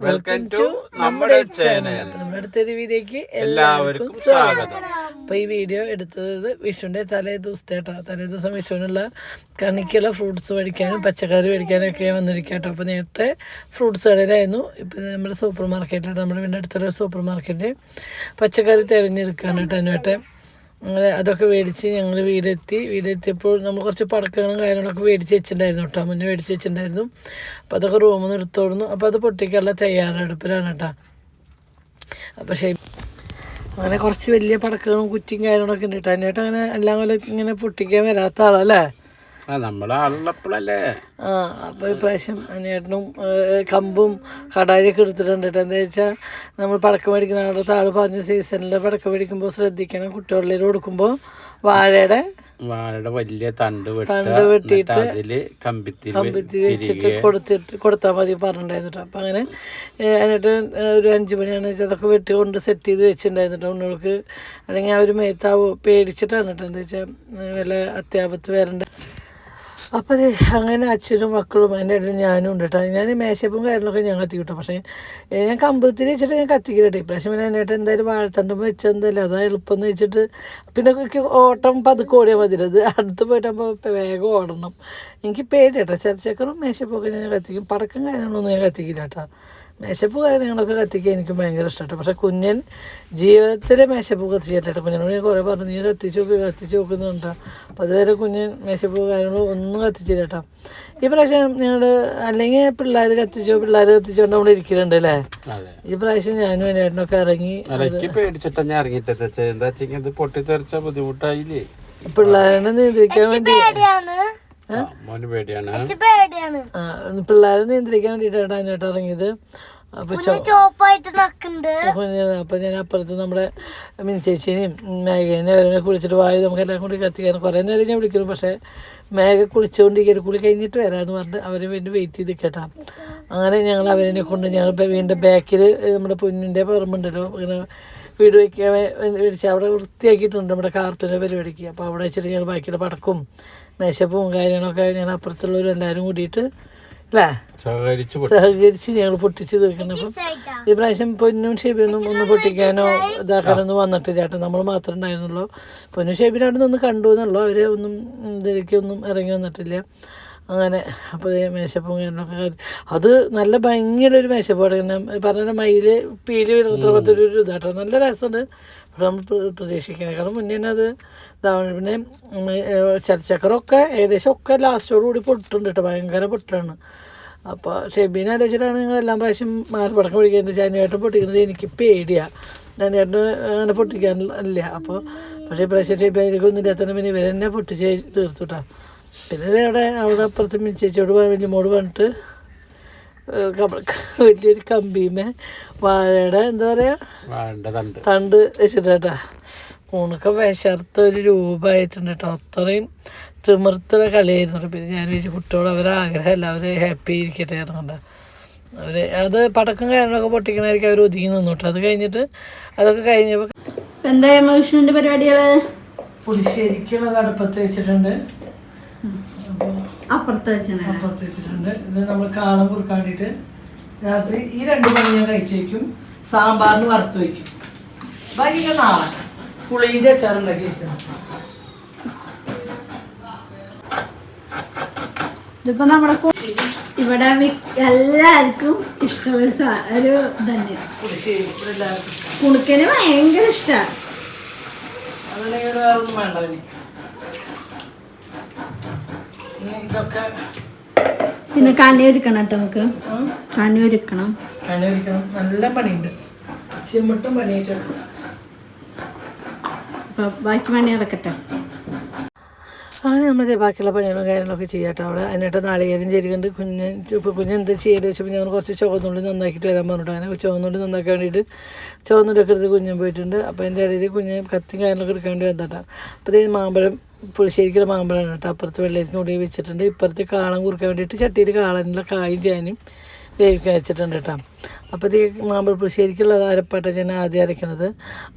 Welcome to നമ്മുടെ channel. നമ്മുടെ അടുത്തൊരു വീഡിയോക്ക് എല്ലാവർക്കും സ്വാഗതം. അപ്പോൾ ഈ വീഡിയോ എടുത്തത് വിഷുവിൻ്റെ തലേ ദിവസം വിഷുവിനുള്ള കണിക്കുള്ള ഫ്രൂട്ട്സ് മേടിക്കാനും പച്ചക്കറി മേടിക്കാനും ഒക്കെ വന്നിരിക്കട്ടോ. അപ്പോൾ നേരത്തെ ഫ്രൂട്ട്സ് കടയിലായിരുന്നു. ഇപ്പോൾ നമ്മുടെ സൂപ്പർ മാർക്കറ്റിലാണ്, നമ്മുടെ വീടിൻ്റെ അടുത്തുള്ള സൂപ്പർ മാർക്കറ്റ് പച്ചക്കറി തിരഞ്ഞെടുക്കാനായിട്ട് അതിനായിട്ട് അങ്ങനെ അതൊക്കെ മേടിച്ച് ഞങ്ങൾ വീടെത്തിയപ്പോൾ നമ്മൾ കുറച്ച് പടക്കങ്ങളും കാര്യങ്ങളൊക്കെ മേടിച്ച് വെച്ചിട്ടുണ്ടായിരുന്നു കേട്ടോ, മുന്നേ മേടിച്ച് വെച്ചിട്ടുണ്ടായിരുന്നു. അപ്പോൾ അതൊക്കെ റൂമിൽ നിന്ന് എടുത്തോടുന്നു. അപ്പോൾ അത് പൊട്ടിക്കാനുള്ള തയ്യാറെടുപ്പിലാണ് കേട്ടോ. അപ്പോൾ അങ്ങനെ കുറച്ച് വലിയ പടക്കങ്ങളും കുറ്റിയും കാര്യങ്ങളൊക്കെ ഉണ്ട് കേട്ടോ. അതിനായിട്ട് അങ്ങനെ എല്ലാം കൊല്ലം ഇങ്ങനെ പൊട്ടിക്കാൻ വരാത്ത ആളല്ലേ നമ്മളാളുള്ളപ്പോഴല്ലേ. അപ്പോൾ ഇപ്രാവശ്യം അനിയേട്ടനും കമ്പും കടാരിയൊക്കെ എടുത്തിട്ടുണ്ട് കേട്ടോ. എന്താ വെച്ചാൽ നമ്മൾ പടക്കം മേടിക്കുന്ന ആളുടെ ആൾ പറഞ്ഞു സീസണിൽ പടക്കം മേടിക്കുമ്പോൾ ശ്രദ്ധിക്കണം, കുട്ടികളിൽ കൊടുക്കുമ്പോൾ വാഴയുടെ വലിയ തണ്ട് വെട്ടിയിട്ട് അതില് കമ്പി വെച്ചിട്ട് കൊടുത്താൽ മതി പറഞ്ഞിട്ടുണ്ടായിരുന്നു കേട്ടോ. അപ്പം അങ്ങനെ എന്നിട്ട് ഒരു 5 മണിയാണ് അതൊക്കെ വെട്ടി കൊണ്ട് സെറ്റ് ചെയ്ത് വെച്ചിട്ടുണ്ടായിരുന്നു കേട്ടോ. ഉണ്ണുകൾക്ക് അല്ലെങ്കിൽ ആ ഒരു മേത്താവ് പേടിച്ചിട്ടാണ് കേട്ടോ. എന്താ വെച്ചാൽ വല്ല അത്യാപത്ത് വരണ്ട. അപ്പോൾ അത് അങ്ങനെ അച്ഛനും മക്കളും എൻ്റെ ഇടയിൽ ഞാനും ഉണ്ട് കേട്ടോ. ഞാൻ മേശപ്പും കാര്യങ്ങളൊക്കെ ഞാൻ കത്തി കിട്ടും. പക്ഷേ ഞാൻ കമ്പത്തിൽ വെച്ചിട്ട് ഞാൻ കത്തിക്കില്ല. ഇപ്രാവശ്യം പിന്നെ എന്നിട്ട് എന്തായാലും വാഴത്തണ്ടുമ്പോൾ വെച്ചെന്തല്ലേ അതാ എളുപ്പം എന്ന് വെച്ചിട്ട് പിന്നെ ഓട്ടം പതുക്കെ ഓടിയാൽ മതി. അത് അടുത്ത് പോയിട്ടാകുമ്പോൾ വേഗം ഓടണം. എനിക്ക് പേടി കേട്ടോ. ചർച്ചക്കറും മേശപ്പൊക്കെ ഞാൻ കത്തിക്കും. പടക്കം കാര്യങ്ങളൊന്നും ഞാൻ കത്തിക്കില്ല കേട്ടോ. മേശപ്പ് കാര്യങ്ങളൊക്കെ കത്തിക്കാൻ എനിക്ക് ഭയങ്കര ഇഷ്ടമാണ്. പക്ഷേ കുഞ്ഞൻ ജീവിതത്തിൽ മേശപ്പ് കത്തിച്ചിട്ടോ. കുഞ്ഞിനോട് ഞാൻ കുറേ പറഞ്ഞു, നീ കത്തിച്ച് നോക്കുന്നുണ്ടോ. അപ്പോൾ അതുവരെ കുഞ്ഞൻ മേശപ്പ് കാര്യങ്ങളും ഒന്നും കത്തിച്ചില്ല കേട്ടോ. ഈ പ്രാവശ്യം ഞങ്ങൾ അല്ലെങ്കിൽ പിള്ളേർ കത്തിച്ചോണ്ട് നമ്മൾ ഇരിക്കുന്നുണ്ട് അല്ലേ. ഈ പ്രാവശ്യം ഞാനും അതിനേട്ടനൊക്കെ ഇറങ്ങി ബുദ്ധിമുട്ടായില്ലേ പിള്ളേരെ നിയന്ത്രിക്കാൻ വേണ്ടി പിള്ളേരെ നിയന്ത്രിക്കാൻ വേണ്ടിയിട്ടാണ് അതിനായിട്ട് ഇറങ്ങിയത്. അപ്പോൾ ഞാൻ അപ്പുറത്ത് നമ്മുടെ മിനിച്ചേച്ചിനെയും മേഘേനെ അവരെ കുളിച്ചിട്ട് വായു നമുക്ക് എല്ലാം കൂടി കത്തിക്കാൻ കുറേ നേരം ഞാൻ വിളിക്കുന്നു. പക്ഷേ മേഘ കുളിച്ചുകൊണ്ടിരിക്കുക, കുളി കഴിഞ്ഞിട്ട് വരാമെന്ന് പറഞ്ഞിട്ട് അവരെ വേണ്ടി വെയിറ്റ് ചെയ്ത് കേട്ടാ. അങ്ങനെ ഞങ്ങൾ അവരെ കൊണ്ട് ഞങ്ങൾ വീണ്ടും ബാക്കിൽ നമ്മുടെ പൊന്നിൻ്റെ പറമ്പുണ്ടല്ലോ, ഇങ്ങനെ വീട് വയ്ക്കാൻ മേടിച്ച് അവിടെ വൃത്തിയാക്കിയിട്ടുണ്ട് നമ്മുടെ കാർട്ടൂൻ്റെ പരിപാടിക്ക്. അപ്പോൾ അവിടെ വെച്ചിട്ട് ഞങ്ങൾ ബാക്കിയുള്ള പടക്കും മേശപ്പും കാര്യങ്ങളൊക്കെ ഞാൻ അപ്പുറത്തുള്ളവരും എല്ലാവരും കൂടിയിട്ട് അല്ലേ സഹകരിച്ച് ഞങ്ങൾ പൊട്ടിച്ച് തീർക്കണം. അപ്പം ഈ പ്രാവശ്യം പൊന്നും ഷേബിയൊന്നും ഒന്ന് പൊട്ടിക്കാനോ ഇതാക്കാനൊന്നും വന്നിട്ടില്ല ചേട്ടാ. നമ്മൾ മാത്രമേ ഉണ്ടായിരുന്നുള്ളൂ. പൊന്നും ഷേബിനെ അവിടെ നിന്ന് കണ്ടു എന്നുള്ളൂ. അവരെ ഒന്നും ഇതിലേക്കൊന്നും ഇറങ്ങി വന്നിട്ടില്ല. അങ്ങനെ അപ്പോൾ മേശപ്പും കാര്യങ്ങളൊക്കെ അത് നല്ല ഭംഗിയുള്ളൊരു മേശപ്പാട്. ഇങ്ങനെ പറഞ്ഞ മയിൽ പീലി വിടർത്തുള്ളൊരു ഇതാട്ടോ, നല്ല രസമുണ്ട്. അപ്പോൾ നമ്മൾ പ്രതീക്ഷിക്കുന്നേക്കാളും മുന്നേ തന്നെ അത് ഇതാവണം. പിന്നെ ചർച്ചക്കറൊക്കെ ഏകദേശം ഒക്കെ ലാസ്റ്റോടുകൂടി പൊട്ടുണ്ട് കേട്ടോ, ഭയങ്കര പൊട്ടാണ്. അപ്പോൾ ഷെബീനെ ആലോചിച്ചിട്ടാണ് നിങ്ങൾ എല്ലാം പ്രാവശ്യം മാറിപ്പടക്കം പൊട്ടിക്കുന്നത്. ചാനിയായിട്ടും പൊട്ടിക്കുന്നത് എനിക്ക് പേടിയാണ്. ചാനിയായിട്ട് അങ്ങനെ പൊട്ടിക്കാനില്ല. അപ്പോൾ പക്ഷേ ഇപ്രാവശ്യം ഷെബിയൊന്നും ഇല്ലാത്തതിന് പിന്നെ ഇവരെന്നെ പൊട്ടിച്ച് തീർത്തു കേട്ടോ. പിന്നെ അവിടെ അപ്പുറത്ത് മിച്ചേച്ചിയോട് വലിയമോട് പറഞ്ഞിട്ട് വലിയൊരു കമ്പിമേ വാഴയുടെ എന്താ പറയുക തണ്ട് വെച്ചിട്ടാ ഊണൊക്കെ വിശർത്തൊരു രൂപമായിട്ടുണ്ട് കേട്ടോ. അത്രയും തിമിർത്തുള്ള കളിയായിരുന്നു. പിന്നെ ഞാൻ വെച്ച് കുട്ടിയോട് അവരെ ആഗ്രഹമല്ല, അവർ ഹാപ്പി ഇരിക്കട്ടെ അതുകൊണ്ട് അവർ അത് പടക്കം കാര്യങ്ങളൊക്കെ പൊട്ടിക്കണമായിരിക്കും അവർ ഒതുങ്ങി നിന്നു കേട്ടോ. അത് കഴിഞ്ഞിട്ട് അതൊക്കെ കഴിഞ്ഞപ്പോൾ എന്താ വിഷ്ണുവിൻ്റെ പരിപാടികൾ പുളിശ്ശേരിക്കുള്ളത് അടുപ്പത്ത് വെച്ചിട്ടുണ്ട്, അപ്പുറത്ത് വെച്ചിട്ടുണ്ട്. ഇത് നമ്മൾ കാളം കുറുക്കാൻ വേണ്ടിയിട്ട് രാത്രി ഈ 2 മണി ഞാൻ കഴിച്ചു വയ്ക്കും. സാമ്പാറിന് വറുത്ത് വയ്ക്കും. ബാക്കിയൊക്കെ നാളെ പുളീൻ്റെ അച്ചാറുണ്ടാക്കി വെച്ചാൽ ഇതിപ്പോ നമ്മുടെ ഇവിടെ എല്ലാവർക്കും ഇഷ്ടമുള്ള ഒരു തന്നെ കുണുക്കന് ഭയങ്കര ഇഷ്ടമാണ്. അതല്ലെങ്കിൽ വേറൊന്നും വേണ്ട. പിന്നെ കണ്ണി ഒരുക്കണം കേട്ടോ, നമുക്ക് കണ്ണി ഒരുക്കണം. നല്ല പണിയുണ്ട്, ചിമ്മിട്ടും പണിയിട്ടുണ്ട്. അപ്പൊ ബാക്കി പണി നടക്കട്ടെ. അങ്ങനെ നമ്മൾ ബാക്കിയുള്ള പണികളും കാര്യങ്ങളൊക്കെ ചെയ്യാട്ടോ. അവിടെ അതിനായിട്ട് നാളികേരം ചെരുകുണ്ട്. കുഞ്ഞെന്ത് ചെയ്യല് വെച്ചപ്പോൾ ഞങ്ങൾ കുറച്ച് ചുവന്നുള്ളി നന്നാക്കിയിട്ട് വരാൻ പറഞ്ഞിട്ട് അങ്ങനെ ചുവന്നുള്ളി നന്നാക്കാൻ വേണ്ടിയിട്ട് ചുവന്നുള്ളിയൊക്കെ എടുത്ത് കുഞ്ഞൻ പോയിട്ടുണ്ട്. അപ്പോൾ അതിൻ്റെ ഇടയിൽ കുഞ്ഞ് കത്തിയും കാര്യങ്ങളൊക്കെ എടുക്കാൻ വേണ്ടി വന്നിട്ടാണ്. അപ്പോൾ ഇത് മാമ്പഴം പുളിശ്ശേരിക്കുള്ള മാമ്പഴമാണ് കേട്ടോ. അപ്പുറത്ത് വെള്ളരിക്കും കൂടി വെച്ചിട്ടുണ്ട്. ഇപ്പുറത്ത് കാളം കുറുക്കാൻ വേണ്ടിയിട്ട് ചട്ടിയിൽ കാളനുള്ള കായും ചേനയും വേവിക്കാൻ വെച്ചിട്ടുണ്ട് കേട്ടോ. അപ്പോഴത്തേക്ക് മാമ്പഴ പുളിശ്ശേരിക്കുള്ള അരപ്പാട്ട ഞാൻ ആദ്യം അരയ്ക്കണത്.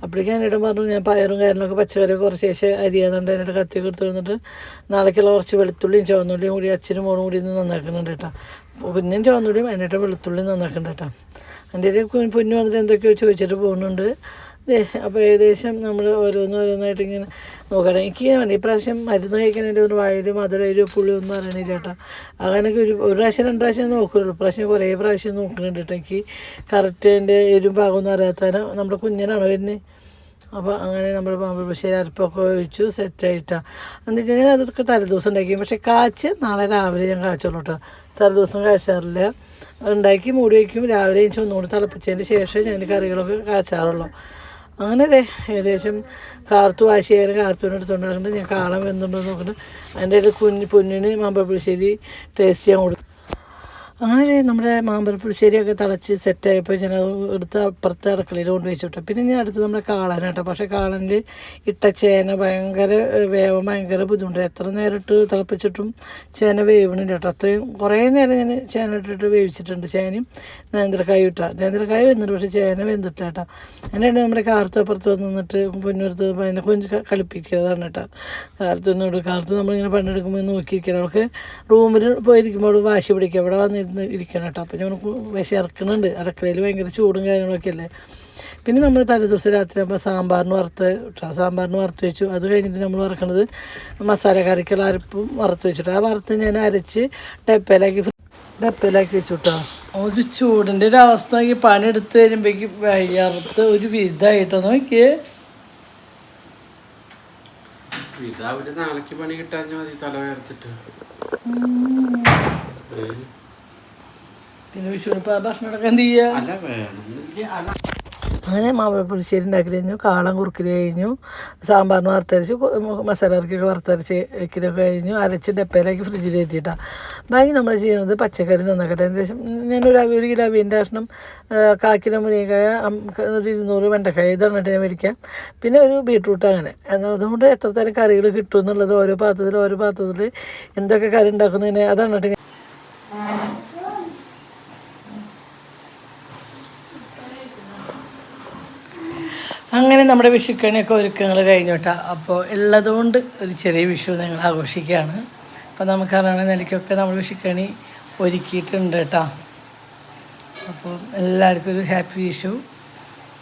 അപ്പോഴേക്കും ഞാനിടം പറഞ്ഞു ഞാൻ പയറും കാര്യങ്ങളൊക്കെ പച്ചക്കറിയൊക്കെ കുറച്ച് ശേഷം അരിയാന്നുണ്ട് അതിനായിട്ട് കത്തിയൊക്കെ എടുത്ത് വന്നിട്ട് നാളേക്കുള്ള കുറച്ച് വെളുത്തുള്ളിയും ചുവന്നുള്ളിയും കൂടി അച്ഛനും മോളും കൂടി ഇന്ന് നന്നാക്കുന്നുണ്ട് കേട്ടോ. കുഞ്ഞും ചുവന്നുള്ളിയും അതിനായിട്ട് വെളുത്തുള്ളിയും നന്നാക്കുന്നുണ്ട് കേട്ടോ. എൻ്റെ ഒരു പൊന്നു വന്നിട്ട് എന്തൊക്കെയോ ചോദിച്ചിട്ട് പോകുന്നുണ്ട്. അപ്പോൾ ഏകദേശം നമ്മൾ ഓരോന്നായിട്ട് ഇങ്ങനെ നോക്കണം. എനിക്ക് വേണ്ട ഇപ്രാവശ്യം മരുന്ന് കഴിക്കാനായിട്ട് ഒരു വായിൽ മധുര പുളി ഒന്നും അറിയണില്ല ചേട്ടാ. അങ്ങനെയൊക്കെ ഒരു പ്രാവശ്യം 2 പ്രാവശ്യം നോക്കുള്ളൂ. ഇപ്രാവശ്യം കുറേ പ്രാവശ്യം നോക്കുന്നുണ്ട് കേട്ടോ. എനിക്ക് കറക്റ്റ് എൻ്റെ എരും പാകമൊന്നും അറിയാത്തതിന് നമ്മുടെ കുഞ്ഞനാണ് വരുന്നത്. അപ്പോൾ അങ്ങനെ നമ്മൾ പാമ്പശ്ശേരി അരപ്പൊക്കെ ഒഴിച്ചു സെറ്റായിട്ടാണ്. എന്ന് വെച്ച് കഴിഞ്ഞാൽ അതൊക്കെ തലേദിവസം ഉണ്ടാക്കി. പക്ഷേ കാച്ച് നാളെ രാവിലെ ഞാൻ കാച്ചുള്ളൂ കേട്ടോ. തലേദിവസം കാച്ചാറില്ല. ഉണ്ടാക്കി മൂടി വയ്ക്കും. രാവിലെ എനിക്ക് ഒന്നുകൂടി തിളപ്പിച്ചതിന് ശേഷം ഞാൻ കറികളൊക്കെ കാച്ചാറുള്ളൂ. അങ്ങനെ ഏകദേശം കാർത്തു വാശി ചെയ്യാനും കാർത്തൂനെ എടുത്തുകൊണ്ട് നടക്കുന്നുണ്ട്. ഞാൻ കാളം വെന്തുണ്ടോ നോക്കുന്നുണ്ട്. അതിൻ്റെ ഇടയിൽ പൊന്നിന് മാമ്പഴപ്പുളിശ്ശേരി ടേസ്റ്റ് ചെയ്യാൻ കൊടുത്തു. അങ്ങനെ നമ്മുടെ മാമ്പഴപ്പുളിശ്ശേരിയൊക്കെ തിളച്ച് സെറ്റായപ്പോൾ ഞാൻ എടുത്ത് അപ്പുറത്തെ അടുക്കളയിൽ കൊണ്ട് വെച്ചിട്ടു. പിന്നെ ഞാൻ അടുത്ത് നമ്മുടെ കാളനാട്ടോ. പക്ഷേ കാളനിൽ ഇട്ട ചേന ഭയങ്കര വേവാൻ ഭയങ്കര ബുദ്ധിമുട്ടാണ്. എത്ര നേരം ഇട്ട് തിളപ്പിച്ചിട്ടും ചേന വേവണില്ല കേട്ടോ. അത്രയും കുറേ നേരം ഞാൻ ചേന ഇട്ടിട്ട് വേവിച്ചിട്ടുണ്ട്. ചേനയും നേന്ത്രക്കായും ഇട്ടാൽ നേന്ത്രക്കായ വെന്നിട്ട് പക്ഷേ ചേന വെന്തിട്ടില്ല കേട്ടോ. അതിനാണ് നമ്മുടെ കാർത്തപ്പുറത്ത് നിന്നിട്ട് പൊന്നെടുത്ത് അതിനെ കൊഞ്ച് കളിപ്പിക്കുന്നതാണ് കേട്ടോ. കാർത്തു നമ്മളിങ്ങനെ പണിയെടുക്കുമ്പോൾ നോക്കിയിരിക്കണം. അവൾക്ക് റൂമിൽ പോയിരിക്കുമ്പോൾ വാശി പിടിക്കുക. അവിടെ വന്നിരുന്ന് ഇരിക്കണം കേട്ടോ. അപ്പോൾ ഞാൻ വിശർക്കണുണ്ട്. അടുക്കളയിൽ ഭയങ്കര ചൂടും കാര്യങ്ങളൊക്കെ അല്ലേ. പിന്നെ നമ്മൾ തലേദിവസം രാത്രി ആകുമ്പോൾ സാമ്പാറിന് വറുത്ത് വെച്ചു. അത് കഴിഞ്ഞിട്ട് നമ്മൾ വറക്കണത് മസാല കറിക്കുള്ള അരപ്പും വറുത്ത് വെച്ചിട്ട് ആ വറുത്ത് ഞാൻ അരച്ച് ഡപ്പയിലാക്കി വെച്ചു കേട്ടോ. ഒരു ചൂടിൻ്റെ ഒരു അവസ്ഥ നോക്കി പണിയെടുത്ത് വരുമ്പോഴേക്ക് വയ്യാറത്ത് ഒരു വിധമായിട്ടോ നോക്കിയേ. നാളേക്ക് പണി കിട്ടാൻ മതി തല വേർച്ചിട്ട്. പിന്നെ വിഷുവിന് ഭക്ഷണം എടുക്കാൻ എന്ത് ചെയ്യുക. അങ്ങനെ മാമ്പഴപ്പുളിശ്ശേരി ഉണ്ടാക്കി കഴിഞ്ഞു. കാളം കുറുക്കൽ കഴിഞ്ഞു. സാമ്പാറിന് വറുത്തരച്ച് മസാല കറിക്കൊക്കെ വറുത്തരച്ച് വെക്കലൊക്കെ കഴിഞ്ഞു. അരച്ച് ഡപ്പയിലാക്കി ഫ്രിഡ്ജിൽ എത്തിയിട്ടാണ്. ബാക്കി നമ്മൾ ചെയ്യുന്നത് പച്ചക്കറി നന്നാക്കട്ടെ. ഏകദേശം ഞാനൊരു 1 കിലോ അവിയൻ്റെ കഷ്ണം 1/4 കിലോ മുരിങ്ങക്കായ 200 വെണ്ടക്കായ ഇതാണ് ഞാൻ മേടിക്കാം. പിന്നെ ഒരു ബീട്രൂട്ട് അങ്ങനെ. അതുകൊണ്ട് എത്ര തരം കറികൾ കിട്ടും എന്നുള്ളത് ഓരോ പാത്രത്തിൽ എന്തൊക്കെ കറി ഉണ്ടാക്കുന്നതിന് അതാണ് കേട്ടോ. അങ്ങനെ നമ്മുടെ വിഷുക്കണിയൊക്കെ ഒരുക്കങ്ങൾ കഴിഞ്ഞു കേട്ടോ. അപ്പോൾ ഉള്ളതുകൊണ്ട് ഒരു ചെറിയ വിഷു ഞങ്ങൾ ആഘോഷിക്കുകയാണ്. അപ്പോൾ നമുക്കറിയണ നിലയ്ക്കൊക്കെ നമ്മൾ വിഷുക്കണി ഒരുക്കിയിട്ടുണ്ട് കേട്ടോ. അപ്പോൾ എല്ലാവർക്കും ഒരു ഹാപ്പി വിഷു.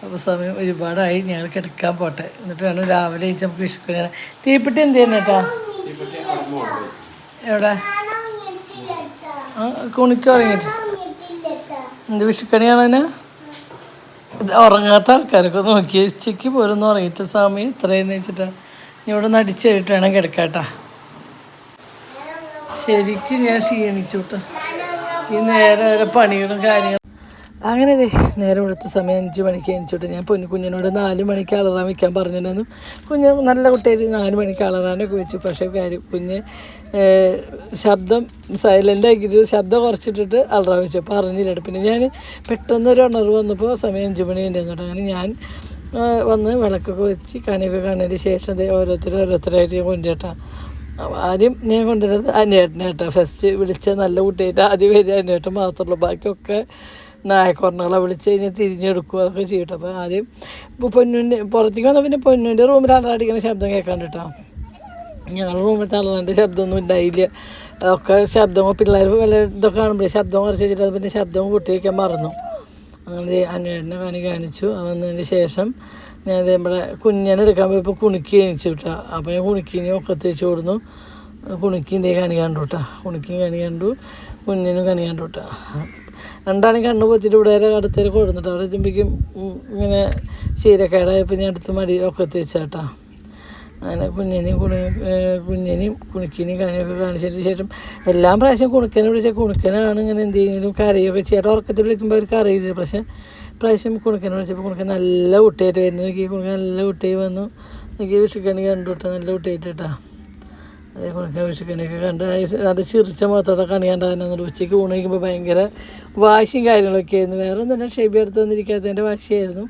അപ്പോൾ സമയം ഒരുപാടായി. ഞങ്ങൾ കിടക്കാൻ പോട്ടെ. എന്നിട്ട് വേണം രാവിലെ നമുക്ക് വിഷുക്കണിയാണ്. തീപ്പെട്ടി എന്ത് ചെയ്യുന്ന കേട്ടോ? എവിടെ കുണിക്ക് ഉറങ്ങിയിട്ട് എന്ത് വിഷുക്കണിയാണ് തന്നെ ഉറങ്ങാത്ത ആൾക്കാരൊക്കെ നോക്കി ഉച്ചയ്ക്ക് പോലൊന്നും ഉറങ്ങിയിട്ട് സമയം ഇത്രയെന്ന് വെച്ചിട്ടാണ്. ഇവിടെ നിന്ന് അടിച്ചായിട്ട് വേണം കിടക്കാട്ടാ. ശരിക്കും ഞാൻ ക്ഷീണിച്ചു കേട്ടോ. ഈ നേരെ പണികളും കാര്യങ്ങളും അങ്ങനെ നേരം എടുത്ത സമയം 5 മണിക്ക് എണിച്ചോട്ടെ. ഞാൻ കുഞ്ഞിനോട് 4 മണിക്ക് അലറാൻ വെക്കാൻ പറഞ്ഞിരുന്നു. കുഞ്ഞ് നല്ല കുട്ടിയായിട്ട് 4 മണിക്ക് അലറാനൊക്കെ വെച്ചു. പക്ഷേ കുഞ്ഞ് ശബ്ദം സൈലൻ്റ് ആക്കിയിട്ട് ശബ്ദം കുറച്ചിട്ടിട്ട് അലറാൻ വെച്ചു. പറഞ്ഞില്ല. പിന്നെ ഞാൻ പെട്ടെന്നൊരു ഉണർവ് വന്നപ്പോൾ സമയം 5 മണി ഉണ്ടായിരുന്നു. അങ്ങനെ ഞാൻ വന്ന് വിളക്കൊക്കെ വെച്ച് കണിയൊക്കെ കാണുന്നതിന് ശേഷം ഓരോരുത്തരായിട്ട് കൊണ്ടുപോയിട്ടാ. ആദ്യം ഞാൻ കൊണ്ടുവരുന്നത് അനിയേട്ടനെ കേട്ടോ. ഫസ്റ്റ് വിളിച്ച നല്ല കുട്ടിയായിട്ട് ആദ്യം വരിക അനിയേട്ടൻ മാത്രമുള്ളൂ. ബാക്കിയൊക്കെ നായക്കൊറണകളെ വിളിച്ച് കഴിഞ്ഞാൽ തിരിഞ്ഞെടുക്കുക അതൊക്കെ ചെയ്യട്ടെ. അപ്പോൾ ആദ്യം പൊന്നുൻ്റെ പുറത്തേക്ക് വന്നാൽ പിന്നെ പൊന്നുൻ്റെ റൂമിൽ അലറടിക്കുന്ന ശബ്ദം കേൾക്കാണ്ട് കേട്ടോ. ഞങ്ങളുടെ റൂമിൽ അലറാൻ്റെ ശബ്ദമൊന്നും ഉണ്ടായില്ല. ഒക്കെ ശബ്ദമോ പിള്ളേർ വല്ല ഇതൊക്കെ കാണുമ്പോഴേ ശബ്ദം കുറച്ച് വെച്ചിട്ട് അത് പിന്നെ ശബ്ദം കൂട്ടി വയ്ക്കാൻ മറന്നു. അങ്ങനെ അന്വേഷണ കാണിച്ചു. വന്നതിന് ശേഷം ഞാൻ നമ്മുടെ കുഞ്ഞനെ എടുക്കാൻ പോയപ്പോൾ കുണുക്കി എണിച്ചു കേട്ടോ. അപ്പോൾ ഞാൻ കുണുക്കിനെ ഒക്കത്ത് വെച്ച് കൊടുന്നു. കുണുക്കിൻ്റെ കണി കണ്ടു കേട്ടോ. കുണുക്കി കണി കണ്ടു, കുഞ്ഞിനും കണി കണ്ടു കേട്ടോ. രണ്ടാളും കണ്ണു പൊത്തിട്ട് ഇവിടെ അടുത്തേക്ക് കൊടുത്തിട്ട് അവിടെ എത്തുമ്പോഴേക്കും ഇങ്ങനെ ശീലക്കേടായപ്പോൾ ഞാൻ അടുത്ത് മടി ഒക്കത്ത് വെച്ചാട്ടോ. അങ്ങനെ കുഞ്ഞിനെയും കുണുക്കിനെയും കണിയൊക്കെ കാണിച്ചതിന് ശേഷം എല്ലാം പ്രാവശ്യം കുണുക്കനെ വിളിച്ചാൽ കുണുക്കനാണ് ഇങ്ങനെ എന്തെങ്കിലും കറിയൊക്കെ ചെയ്യട്ടെ. ഉറക്കത്തിൽ വിളിക്കുമ്പോൾ അവർക്ക് അറിയില്ല. പക്ഷേ പ്രാവശ്യം കുണുക്കനെ വിളിച്ചപ്പോൾ കുണുക്കൻ നല്ല കുട്ടിയായിട്ട് വരുന്നു. നോക്കി കുണുക്കൻ നല്ല കുട്ടിയായി വന്നു. എനിക്ക് വിഷുക്കണി കണ്ടു കേട്ടോ. നല്ല കുട്ടിയായിട്ട് കേട്ടോ. അതേ കുണുക്കൻ വിഷുക്കണിയൊക്കെ കണ്ട് നല്ല ചിരിച്ച മുഖത്തോടെ കണി കണ്ടാകുന്നുണ്ട്. ഉച്ചയ്ക്ക് ഊണ് കഴിക്കുമ്പോൾ ഭയങ്കര വാശിയും കാര്യങ്ങളൊക്കെ ആയിരുന്നു. വേറെ ഒന്നും തന്നെ ഷെബി അടുത്ത് വന്നിരിക്കാത്തതിൻ്റെ വാശിയായിരുന്നു.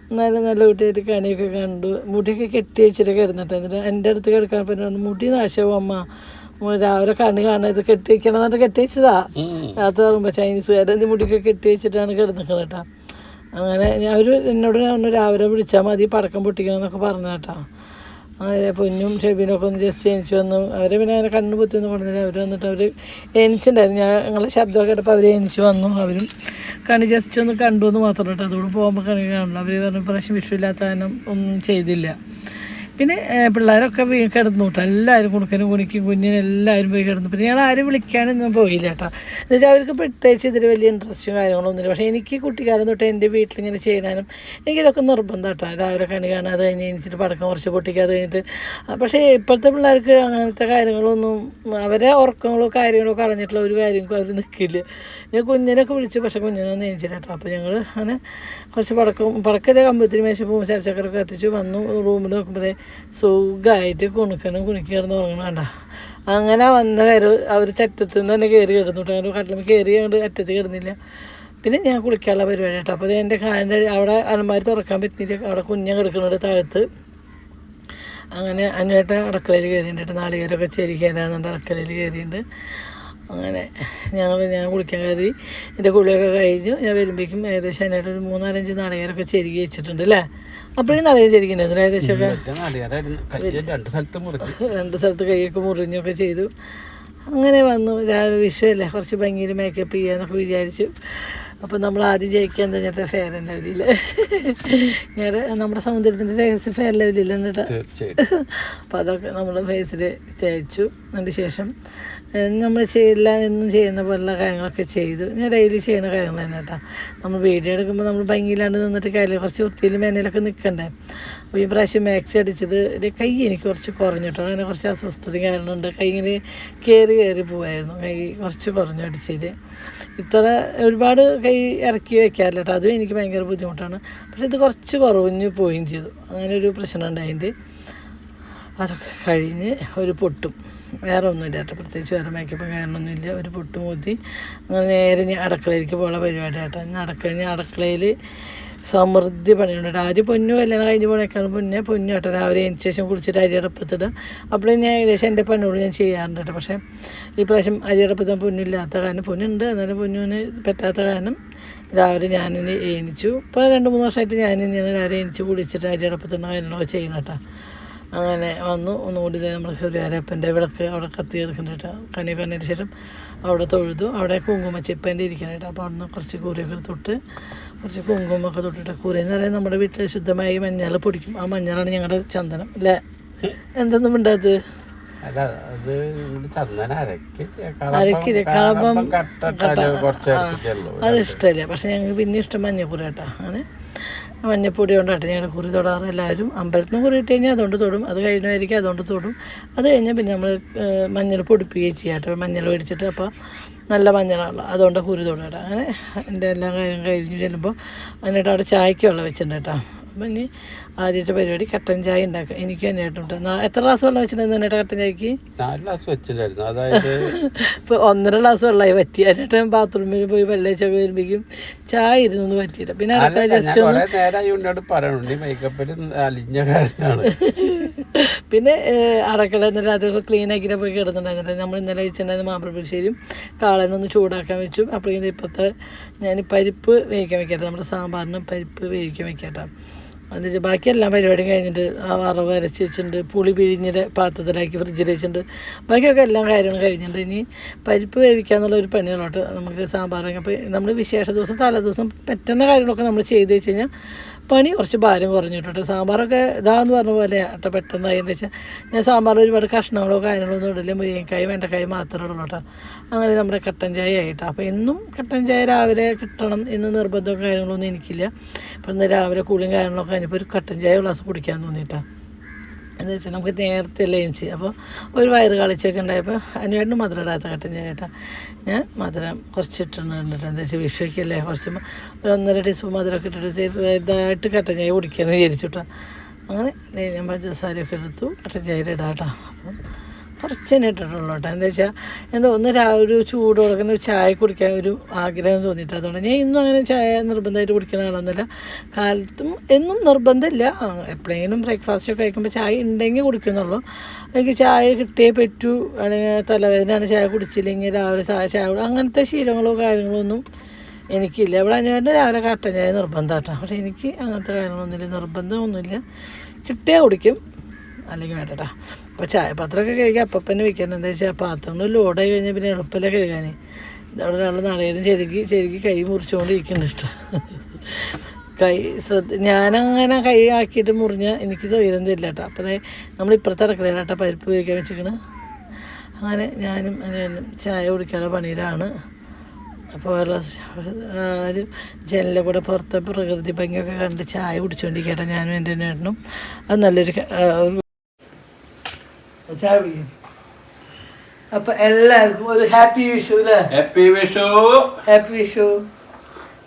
എന്നാലും നല്ല കുട്ടിയായിട്ട് കണിയൊക്കെ കണ്ടു. മുടിയൊക്കെ കെട്ടി വെച്ചിട്ടൊക്കെ ഇരുന്നിട്ട് എന്നിട്ട് എൻ്റെ അടുത്ത് കിടക്കാൻ പറ്റുന്ന മുടി നാശവും അമ്മ രാവിലെ കണ്ണി കാണാൻ ഇത് കെട്ടി വയ്ക്കണം എന്നിട്ട് കെട്ടി വെച്ചതാ. രാത്രി പറയുമ്പോൾ ചൈനീസുകാരെ മുടിയൊക്കെ കെട്ടി വെച്ചിട്ടാണ് കിടന്നിക്കുന്നത് കേട്ടോ. അങ്ങനെ ഞാൻ എന്നോട് രാവിലെ വിളിച്ചാൽ മതി പടക്കം പൊട്ടിക്കണം എന്നൊക്കെ പറഞ്ഞു കേട്ടോ. അങ്ങനെ പൊന്നും ഷെബീനൊക്കെ ഒന്ന് ജസ്റ്റ് എണിച്ച് വന്നു. അവർ പിന്നെ അങ്ങനെ കണ്ണ് പൊത്തിയൊന്നും കൊണ്ടുവന്നില്ല. അവർ വന്നിട്ട് അവർ എണിച്ചിട്ടുണ്ടായിരുന്നു. ഞങ്ങളുടെ ശബ്ദമൊക്കെ കേട്ടപ്പോൾ അവർ എണിച്ച് വന്നു. അവരും കണി ജസ്റ്റ് ഒന്ന് കണ്ടു എന്ന് മാത്രം കേട്ടോ. അതുകൊണ്ട് പോകുമ്പോൾ കണി കാണില്ല. അവർ പറഞ്ഞ പ്രാവശ്യം വിഷുവില്ലാത്ത കാരണം ഒന്നും ചെയ്തില്ല. പിന്നെ പിള്ളേരൊക്കെ കിടന്നു കേട്ടോ. എല്ലാവരും കുണുക്കനും കുണിക്കും കുഞ്ഞിനും എല്ലാവരും പോയി കിടന്നു. പിന്നെ ഞങ്ങൾ ആരും വിളിക്കാനൊന്നും പോയില്ല കേട്ടോ. എന്ന് വെച്ചാൽ അവർക്ക് പ്രത്യേകിച്ച് ഇതിൽ വലിയ ഇൻട്രസ്റ്റും കാര്യങ്ങളൊന്നുമില്ല. പക്ഷേ എനിക്ക് കുട്ടിക്കാലം തൊട്ട് എൻ്റെ വീട്ടിലിങ്ങനെ ചെയ്യാനും എനിക്കിതൊക്കെ നിർബന്ധം കേട്ടോ. രാവിലെ കണി കാണാതെ കഴിഞ്ഞ് എണിച്ചിട്ട് പടക്കം കുറച്ച് പൊട്ടിക്കാതെ കഴിഞ്ഞിട്ട്. പക്ഷേ ഇപ്പോഴത്തെ പിള്ളേർക്ക് അങ്ങനത്തെ കാര്യങ്ങളൊന്നും അവരെ ഉറക്കങ്ങളോ കാര്യങ്ങളോ കളഞ്ഞിട്ടുള്ള ഒരു കാര്യം അവർ നിൽക്കില്ല. ഞാൻ കുഞ്ഞിനൊക്കെ വിളിച്ചു, പക്ഷേ കുഞ്ഞിനൊന്നും എണിച്ചില്ല കേട്ടോ. അപ്പോൾ ഞങ്ങൾ അങ്ങനെ കുറച്ച് പടക്കല്ലേ കമ്പത്തിന് മേശപ്പൂ ചരച്ചക്കറൊക്കെ എത്തിച്ചു വന്നു. റൂമിൽ നോക്കുമ്പോഴേ സുഖമായിട്ട് കുണുക്കണം കുണിക്ക് കിടന്ന് ഉറങ്ങണം കണ്ട. അങ്ങനെ വന്ന കാര്യം അവർ തെറ്റത്ത് നിന്ന് തന്നെ കയറി കിടന്നു കേട്ടോ. അങ്ങനെ കട്ടിലും കയറി അങ്ങോട്ട് അറ്റത്ത് കിടന്നില്ല. പിന്നെ ഞാൻ കുളിക്കാനുള്ള പരിപാടി കേട്ടോ. അപ്പോൾ എൻ്റെ കാലിൻ്റെ അവിടെ അലമാരി തുറക്കാൻ പറ്റിയില്ല. അവിടെ കുഞ്ഞ് കിടക്കുന്നുണ്ട് താഴത്ത്. അങ്ങനെ അന്നേട്ടൻ അടുക്കളയിൽ കയറിയിട്ടുണ്ട്. നാളികേരമൊക്കെ ചെരിക്കാനാണെന്നുണ്ട് അടുക്കളയിൽ കയറിയിട്ടുണ്ട്. അങ്ങനെ ഞാൻ കുളിക്കാൻ കയറി. എൻ്റെ കുളിയൊക്കെ കഴിഞ്ഞു. ഞാൻ വരുമ്പോഴേക്കും ഏകദേശം അതിനായിട്ട് ഒരു 3-4 നാളികേരമൊക്കെ ചെരുകി വെച്ചിട്ടുണ്ട് അല്ലേ. അപ്പോഴേക്കും നാളികേരം ചെരിക്കുന്നുണ്ട് ഏകദേശമൊക്കെ 2 സ്ഥലത്ത് കൈയൊക്കെ മുറിഞ്ഞൊക്കെ ചെയ്തു. അങ്ങനെ വന്നു. രാവിലെ വിഷുവല്ലേ, കുറച്ച് ഭംഗിയിൽ മേക്കപ്പ് ചെയ്യാന്നൊക്കെ വിചാരിച്ചു. അപ്പോൾ നമ്മൾ ആദ്യം ജയിക്കാൻ കഴിഞ്ഞിട്ട് ഫെയർ ആൻഡ് ലവ്ലിയിൽ നമ്മുടെ സൗന്ദര്യത്തിൻ്റെ രഹസ്യം ഫെയർ ലവ്ലിയിലാണ് കേട്ടോ. അപ്പോൾ അതൊക്കെ നമ്മൾ ഫേസിൽ തേച്ചു. അതിന് ശേഷം നമ്മൾ എന്നും ചെയ്യുന്ന പോലുള്ള കാര്യങ്ങളൊക്കെ ചെയ്തു. ഞാൻ ഡെയിലി ചെയ്യുന്ന കാര്യങ്ങൾ തന്നെ കേട്ടോ. നമ്മൾ വീഡിയോ എടുക്കുമ്പോൾ നമ്മൾ ഭംഗിയിലാണ്ട് നിന്നിട്ട് കയ്യിൽ കുറച്ച് വൃത്തിയിൽ മേനയിലൊക്കെ നിൽക്കണ്ടേ. അപ്പോൾ ഈ പ്രാവശ്യം മാക്സി അടിച്ചത് കൈ എനിക്ക് കുറച്ച് കുറഞ്ഞിട്ടോ. അങ്ങനെ കുറച്ച് അസ്വസ്ഥത കാരണമുണ്ട്. കൈ ഇങ്ങനെ കയറി പോവായിരുന്നു. കൈ കുറച്ച് കുറഞ്ഞു അടിച്ചതിൽ. ഇത്ര ഒരുപാട് കൈ ഇറക്കി വെക്കാറില്ല കേട്ടോ. അതും എനിക്ക് ഭയങ്കര ബുദ്ധിമുട്ടാണ്. പക്ഷേ ഇത് കുറച്ച് കുറഞ്ഞു പോവുകയും ചെയ്തു. അങ്ങനെ ഒരു പ്രശ്നം ഉണ്ടായതിൻ്റെ അതൊക്കെ കഴിഞ്ഞ് ഒരു പൊട്ടും വേറെ ഒന്നുമില്ല കേട്ടോ. പ്രത്യേകിച്ച് വേറെ മേക്കപ്പും കാര്യമൊന്നുമില്ല. ഒരു പൊട്ടും കൂത്തി അങ്ങനെ നേരെ ഞാൻ അടുക്കളയിലേക്ക് പോകുന്ന പരിപാടി കേട്ടോ. അടുക്കളയിൽ സമൃദ്ധി പണിയുണ്ട് കേട്ടോ. ആദ്യം പൊന്നു കല്യാണം കഴിഞ്ഞ് പോണേക്കാളും പൊന്നു കേട്ടോ. രാവിലെ അതിന് ശേഷം കുളിച്ചിട്ട് അരിയടപ്പത്തിടുക. അപ്പോഴും ഞാൻ ഏകദേശം എൻ്റെ പണിയോട് ഞാൻ ചെയ്യാറുണ്ട് കേട്ടോ. പക്ഷേ ഈ പ്രാവശ്യം അരിയടപ്പത്താൻ പൊന്നില്ലാത്ത കാരണം, പൊന്നുണ്ട് എന്നാലും പൊന്നിന് പറ്റാത്ത കാരണം രാവിലെ ഞാനിനി എണിച്ചു. ഇപ്പോൾ 2-3 വർഷമായിട്ട് ഞാനിങ്ങനെ രാവിലെ എണിച്ച് കുളിച്ചിട്ട് അരിയടപ്പത്തിടുന്ന കാര്യങ്ങളൊക്കെ ചെയ്യണം കേട്ടോ. അങ്ങനെ വന്നു. ഒന്നുകൂടി നമ്മൾ സൂര്യാരപ്പൻ്റെ വിളക്ക് അവിടെ കത്തി എടുക്കുന്നുണ്ട് കേട്ടോ. കണി കണ്ടതിന് ശേഷം അവിടെ തൊഴുതു. അവിടെ കുങ്കുമച്ചിപ്പേൻ്റെ ഇരിക്കണം കേട്ടോ. അപ്പോൾ അവിടെ നിന്ന് കുറച്ച് കൂരയൊക്കെ തൊട്ട് കുറച്ച് കുങ്കുമൊക്കെ തൊട്ടിട്ട്. കൂരയെന്ന് പറയുന്നത് നമ്മുടെ വീട്ടിൽ ശുദ്ധമായി മഞ്ഞൾ പൊടിക്കും. ആ മഞ്ഞളാണ് ഞങ്ങളുടെ ചന്ദനം അല്ലേ. എന്തൊന്നും ഉണ്ടായത് അരക്കില്ല, കളപ്പം അത് ഇഷ്ടമല്ല. പക്ഷെ ഞങ്ങൾക്ക് പിന്നെ ഇഷ്ടം മഞ്ഞൾക്കുര കേട്ടോ. അങ്ങനെ മഞ്ഞപ്പൊടി കൊണ്ടാട്ടെ ഞങ്ങൾ കുറി തൊടാറ്. എല്ലാവരും അമ്പലത്തിൽ നിന്ന് കുറി ഇട്ട് കഴിഞ്ഞാൽ അതുകൊണ്ട് തൊടും. അത് കഴിഞ്ഞായിരിക്കും അതുകൊണ്ട് തൊടും. അത് കഴിഞ്ഞാൽ പിന്നെ നമ്മൾ മഞ്ഞൾ പൊടിപ്പിക്കുകയും ചെയ്യാം കേട്ടോ. മഞ്ഞൾ മേടിച്ചിട്ട് അപ്പോൾ നല്ല മഞ്ഞളാണല്ലോ, അതുകൊണ്ട് കുറി തൊടാം. അങ്ങനെ എൻ്റെ എല്ലാ കാര്യം കഴിഞ്ഞ് ചെല്ലുമ്പോൾ എന്നിട്ട് അവിടെ ചായക്ക് വെള്ളം വെച്ചിട്ടുണ്ട് കേട്ടോ. അപ്പം ഇനി ആദ്യത്തെ പരിപാടി കട്ടൻ ചായ ഉണ്ടാക്കുക. എനിക്ക് തന്നെ കേട്ടോ. എത്ര ഗ്ലാസ് വെള്ളം വെച്ചിട്ടുണ്ടായിരുന്നു എന്നിട്ട് കട്ടൻ ചായക്ക്? 4 ഗ്ലാസ് വെച്ചിട്ടുണ്ടായിരുന്നു. അതായത് ഇപ്പോൾ 1.5 ഗ്ലാസ് വെള്ളമായി പറ്റി. എന്നിട്ട് ബാത്റൂമിൽ പോയി വെള്ളയിച്ചൊക്കെ വരുമ്പോഴേക്കും ചായ ഇരുന്നൊന്നും പറ്റിയില്ല. പിന്നെ അടുക്കള ജസ്റ്റ് പിന്നെ അടക്കള എന്നിട്ട് അതൊക്കെ ക്ലീൻ ആക്കിയിട്ട് പോയി കിടന്നിട്ടുണ്ടായിരുന്നില്ല. നമ്മൾ ഇന്നലെ വെച്ചിട്ടുണ്ടായിരുന്ന മാമ്പഴപ്പുളിശ്ശേരിയും കാളനൊന്ന് ചൂടാക്കാൻ വെച്ചു. അപ്പോഴേക്കും ഇപ്പോഴത്തെ ഞാൻ പരിപ്പ് വേവിക്കാൻ വെക്കട്ടെ. നമ്മുടെ സാമ്പാറിന് പരിപ്പ് വേവിക്കാൻ വെക്കട്ടെ. എന്ന് വെച്ചാൽ ബാക്കിയെല്ലാം പരിപാടിയും കഴിഞ്ഞിട്ട് ആ വറവ് അരച്ച് വെച്ചിട്ടുണ്ട്. പുളി പിഴിഞ്ഞിട്ട് പാത്രത്തിലാക്കി ഫ്രിഡ്ജിൽ വെച്ചിട്ടുണ്ട്. ബാക്കിയൊക്കെ എല്ലാം കാര്യങ്ങളും കഴിഞ്ഞിട്ടുണ്ട്. ഇനി പരിപ്പ് വേവിക്കാന്നുള്ള ഒരു പണികളോട്ട് നമുക്ക് സാമ്പാർ വയ്ക്കാം. അപ്പോൾ നമ്മൾ വിശേഷ ദിവസം തലേദിവസം പറ്റുന്ന കാര്യങ്ങളൊക്കെ നമ്മൾ ചെയ്ത് വെച്ച് കഴിഞ്ഞാൽ പണി കുറച്ച് ഭാരം കുറഞ്ഞിട്ടുണ്ട്. സാമ്പാറൊക്കെ ഇതാന്ന് പറഞ്ഞ പോലെ കേട്ടോ. പെട്ടെന്നായി എന്ന് വെച്ചാൽ ഞാൻ സാമ്പാർ ഒരുപാട് കഷ്ണങ്ങളോ കാര്യങ്ങളോ ഒന്നും ഇടില്ല. മുരിങ്ങക്കായും വെണ്ടക്കായും മാത്രമേ ഉള്ളൂ കേട്ടോ. അങ്ങനെ നമ്മുടെ കട്ടൻ ചായ ആയിട്ടോ. അപ്പോൾ എന്നും കട്ടൻ ചായ രാവിലെ കിട്ടണം എന്ന് നിർബന്ധവും കാര്യങ്ങളൊന്നും എനിക്കില്ല. അപ്പോൾ ഇന്ന് രാവിലെ കൂളിയും കാര്യങ്ങളൊക്കെ കഴിഞ്ഞപ്പോൾ ഒരു കട്ടൻ ചായ ഗ്ലാസ് കുടിക്കാൻ തോന്നിയിട്ടാ. എന്ന് വെച്ചാൽ നമുക്ക് നേരത്തെ ലഞ്ച് അപ്പോൾ ഒരു വയറ് കളിച്ചൊക്കെ ഉണ്ടായപ്പോൾ അതിനുവേണ്ടി മധുരം ഇടാത്ത കട്ടൻ ചായ കേട്ടോ. ഞാൻ മധുരം കുറച്ച് ഇട്ടിട്ടുണ്ട്. എന്താ വെച്ചാൽ വിഷുവയ്ക്കല്ലേ, കുറച്ച് 1.5 ടീസ്പൂൺ മധുരമൊക്കെ ഇട്ടിട്ട് ഇതായിട്ട് കട്ടൻ ചായ കുടിക്കാമെന്ന് വിചാരിച്ചു കേട്ടോ. അങ്ങനെ ഞാൻ പഞ്ചസാരയൊക്കെ എടുത്തു കട്ടൻ ചായയിൽ ഇടാം കേട്ടോ. അപ്പം കുറച്ച് തന്നെ ഇട്ടിട്ടുള്ളൂ കേട്ടോ. എന്താ വെച്ചാൽ ഒന്ന് ഒരു ചൂട് കൊടുക്കുന്ന ചായ കുടിക്കാൻ ഒരു ആഗ്രഹം തോന്നിയിട്ട് അതുകൊണ്ട് ഞാൻ ഇന്നും അങ്ങനെ ചായ നിർബന്ധമായിട്ട് കുടിക്കുന്ന ആളൊന്നുമില്ല. കാലത്തും എന്നും നിർബന്ധമില്ല. എപ്പോഴെങ്കിലും ബ്രേക്ക്ഫാസ്റ്റൊക്കെ കഴിക്കുമ്പോൾ ചായ ഉണ്ടെങ്കിൽ കുടിക്കുന്നുള്ളൂ. എനിക്ക് ചായ കിട്ടിയേ പറ്റൂ, അല്ലെങ്കിൽ തലവേദനയാണ് ചായ കുടിച്ചില്ലെങ്കിൽ രാവിലെ ചായ അങ്ങനത്തെ ശീലങ്ങളോ കാര്യങ്ങളോ ഒന്നും എനിക്കില്ല. ഇവിടെ ഞാൻ രാവിലെ കട്ടൻ ചായ നിർബന്ധം കേട്ടോ. പക്ഷേ എനിക്ക് അങ്ങനത്തെ കാര്യങ്ങളൊന്നുമില്ല, നിർബന്ധമൊന്നുമില്ല. കിട്ടിയാൽ കുടിക്കും, അല്ലെങ്കിൽ വേണ്ട കേട്ടോ. അപ്പോൾ ചായപാത്രമൊക്കെ കഴുകി അപ്പം തന്നെ വെക്കണം. എന്താ വെച്ചാൽ പാത്രങ്ങൾ ലോഡായി കഴിഞ്ഞാൽ പിന്നെ എളുപ്പമല്ല കഴുകാൻ. അവിടെ ഒരാൾ നാളേരം ചെരുകി കൈ മുറിച്ചുകൊണ്ടിരിക്കുന്നുണ്ട് കേട്ടോ. ഞാനങ്ങനെ കൈ ആക്കിയിട്ട് മുറിഞ്ഞാൽ എനിക്ക് സ്വൈരം തരില്ല കേട്ടോ. അപ്പോൾ നമ്മൾ ഇപ്പുറത്ത് അടക്കളയില്ല കേട്ടോ പരിപ്പ് ഉപയോഗിക്കാൻ വെച്ചിരിക്കണ്. അങ്ങനെ ഞാനും ചായ കുടിക്കാനുള്ള പണിയിലാണ്. അപ്പോൾ ആരും ജനലിൽ കൂടെ പുറത്തെ പ്രകൃതി ഭംഗിയൊക്കെ കണ്ട് ചായ കുടിച്ചുകൊണ്ടിരിക്കട്ടെ ഞാനും എൻ്റെ ഏട്ടനും. അത് നല്ലൊരു ചായ കുടിക്കും. അപ്പം എല്ലാവർക്കും ഒരു ഹാപ്പി വിഷു അല്ലേ? ഹാപ്പി വിഷു. ഹാപ്പി വിഷു.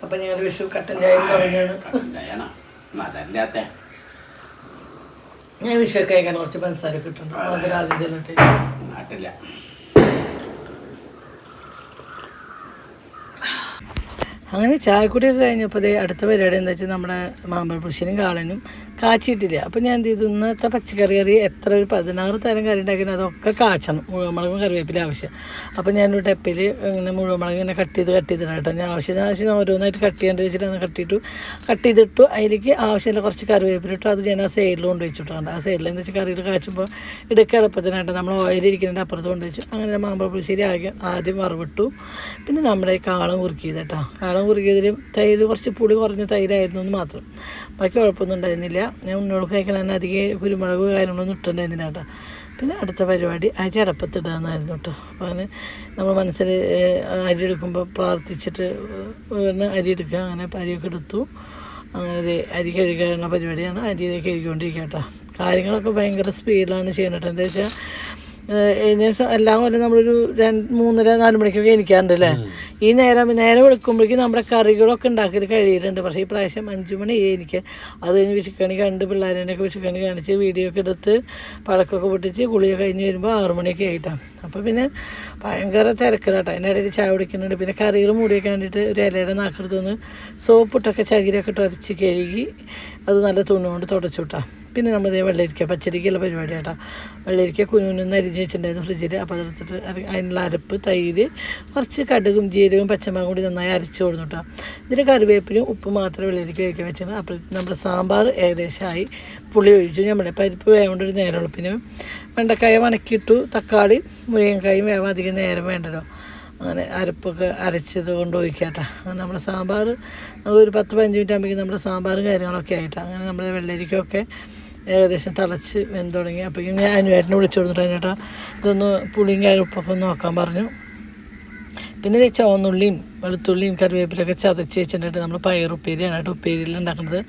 അപ്പം ഞങ്ങളുടെ വിഷു കട്ടൻ ചായ തുടങ്ങിയാണ്. ഞാൻ വിഷുവൊക്കെ കഴിക്കാൻ കുറച്ച് പഞ്ചസാര കിട്ടുന്നുണ്ട്. മധുരാദ്യം ചെല്ലിട്ട് നാട്ടില്ല. അങ്ങനെ ചായക്കുടിയൊക്കെ കഴിഞ്ഞപ്പോൾ അടുത്ത പരിപാടി എന്താ വെച്ചാൽ നമ്മുടെ മാമ്പഴപ്പുളിശ്ശേരിയും കാളനും കാച്ചിട്ടില്ല. അപ്പോൾ ഞാൻ എന്ത് ചെയ്തു, ഇന്നത്തെ പച്ചക്കറി എത്ര ഒരു 16 തരം കറി ഉണ്ടാക്കിയാൽ അതൊക്കെ കാച്ചണം. മുഴുവൻമുളകും കറിവേപ്പില ആവശ്യം. അപ്പോൾ ഞാനൊരു ടെപ്പിൽ ഇങ്ങനെ മുഴുവൻമുളക് ഇങ്ങനെ കട്ട് ചെയ്തിടാം കേട്ടോ. ഞാൻ ആവശ്യം ഓരോന്നായിട്ട് കട്ട് ചെയ്യേണ്ടി വെച്ചിട്ട് കട്ട് ചെയ്തിട്ടു. അതിലേക്ക് ആവശ്യമില്ല കുറച്ച് കറിവേപ്പില ഇട്ടു. അത് ഞാൻ ആ സൈഡിൽ കൊണ്ട് വെച്ചിട്ടുണ്ട്. ആ സൈഡിൽ എന്താ വെച്ചാൽ കറിയിൽ കാച്ചുമ്പോൾ ഇടയ്ക്ക് എളുപ്പത്തിനായിട്ട് നമ്മൾ ഓയിലിരിക്കുന്നതിൻ്റെ അപ്പുറത്ത് കൊണ്ട് വെച്ചു. അങ്ങനെ മാമ്പഴപ്പുളിശ്ശേരി ആദ്യം വറവിട്ടു. പിന്നെ നമ്മുടെ കാളം കുറുക്കിയത് കേട്ടോ. കാളം കുറുക്കിയതിലും തൈര് കുറച്ച് പുളി കുറഞ്ഞ തൈരായിരുന്നു എന്ന് മാത്രം. ബാക്കി കുഴപ്പമൊന്നും ഉണ്ടായിരുന്നില്ല. ഞാൻ ഉണ്ണോട് കഴിക്കണം അധികം കുരുമുളക് കാര്യങ്ങളൊന്നും ഇട്ടുണ്ടായിരുന്നില്ല കേട്ടോ. പിന്നെ അടുത്ത പരിപാടി അരി അടപ്പത്തിടുക എന്നായിരുന്നു കേട്ടോ. അപ്പോൾ അങ്ങനെ നമ്മൾ മനസ്സിൽ അരി എടുക്കുമ്പോൾ പ്രാർത്ഥിച്ചിട്ട് അരി എടുക്കുക. അങ്ങനെ അരിയൊക്കെ എടുത്തു. അങ്ങനെ അരി കഴുകാനുള്ള പരിപാടിയാണ്. അരി കഴുകിക്കൊണ്ടിരിക്കുക കേട്ടോ. കാര്യങ്ങളൊക്കെ ഭയങ്കര സ്പീഡിലാണ് ചെയ്യുന്നത് കേട്ടോ. എന്താ വെച്ചാൽ എല്ലാം കൊല്ലം നമ്മളൊരു 3:30-4 മണിക്കൊക്കെ എണീക്കാറുണ്ട് അല്ലേ. ഈ നേരം വെളുക്കുമ്പോഴേക്കും നമ്മുടെ കറികളൊക്കെ ഉണ്ടാക്കി കഴിയുന്നുണ്ട്. പക്ഷേ ഈ പ്രാവശ്യം 5 മണി എനിക്ക് അത് കഴിഞ്ഞ് വിഷുക്കണി കണ്ട് പിള്ളേരെയൊക്കെ വിഷുക്കണി കാണിച്ച് വീഡിയോ ഒക്കെ എടുത്ത് പടക്കമൊക്കെ പൊട്ടിച്ച് കുളിയൊക്കെ കഴിഞ്ഞ് വരുമ്പോൾ 6 മണിയൊക്കെ ആയിട്ടാണ്. അപ്പോൾ പിന്നെ ഭയങ്കര തിരക്കിലാട്ടോ. അതിൻ്റെ ഇടയിൽ ചായ കുടിക്കുന്നുണ്ട്. പിന്നെ കറികൾ മൂടിയൊക്കെ വേണ്ടിയിട്ട് ഒരു ഇലയുടെ നാക്കെടുത്തൊന്ന് സോപ്പിട്ടൊക്കെ ചകിരിയൊക്കെ ഇട്ട് അരച്ച് കഴുകി അത് നല്ല തുണി കൊണ്ട് തുടച്ചു വിട്ടാം. പിന്നെ നമ്മൾ വെള്ളരിക്ക പച്ചടിക്കുള്ള പരിപാടി കേട്ടോ. വെള്ളരിക്ക കുനുകുനെന്ന് അരിഞ്ഞ് വെച്ചിട്ടുണ്ടായിരുന്നു ഫ്രിഡ്ജിൽ. അപ്പോൾ അതെടുത്തിട്ട് അതിനുള്ള അരപ്പ്, തൈര്, കുറച്ച് കടുകും ജീരകവും പച്ചമുളകും കൂടി നന്നായി അരച്ച് കൊടുത്തു കേട്ടോ. ഇതിന് കറിവേപ്പിലും ഉപ്പ് മാത്രമേ വെള്ളരിക്ക വയ്ക്കാൻ വെച്ചാൽ. അപ്പോൾ നമ്മുടെ സാമ്പാർ ഏകദേശമായി. പുളി ഒഴിച്ചു. നമ്മുടെ പരിപ്പ് വേകൊണ്ടൊരു നേരമുള്ളൂ. പിന്നെ വെണ്ടക്കായ വണക്കിയിട്ടു. തക്കാളി മുരിങ്ങക്കായും വേവാൻ അധികം നേരം വേണ്ടല്ലോ. അങ്ങനെ അരപ്പൊക്കെ അരച്ചത് കൊണ്ട് ഒഴിക്കാട്ടോ. അങ്ങനെ നമ്മുടെ സാമ്പാർ ഒരു 10-15 മിനിറ്റ് ആകുമ്പോഴേക്കും നമ്മുടെ സാമ്പാറും കാര്യങ്ങളൊക്കെ ആയിട്ടാണ്. അങ്ങനെ നമ്മുടെ വെള്ളരിക്കൊക്കെ ഏകദേശം തിളച്ച് വെന്ത് തുടങ്ങി. അപ്പോഴേക്കും ഞാൻ അനുവേട്ടനെ വിളിച്ചു കൊടുത്തിട്ട് ചേട്ടാ ഇതൊന്ന് പുളിയും കാര്യം ഉപ്പൊക്കെ ഒന്ന് നോക്കാൻ പറഞ്ഞു. പിന്നെ ചുവന്നുള്ളിയും വെളുത്തുള്ളിയും കറിവേപ്പിലൊക്കെ ചതച്ച് വെച്ചിട്ട് നമ്മൾ പയറുപ്പേരിയാണ് കേട്ടോ ഉപ്പേരിയിൽ ഉണ്ടാക്കുന്നത്.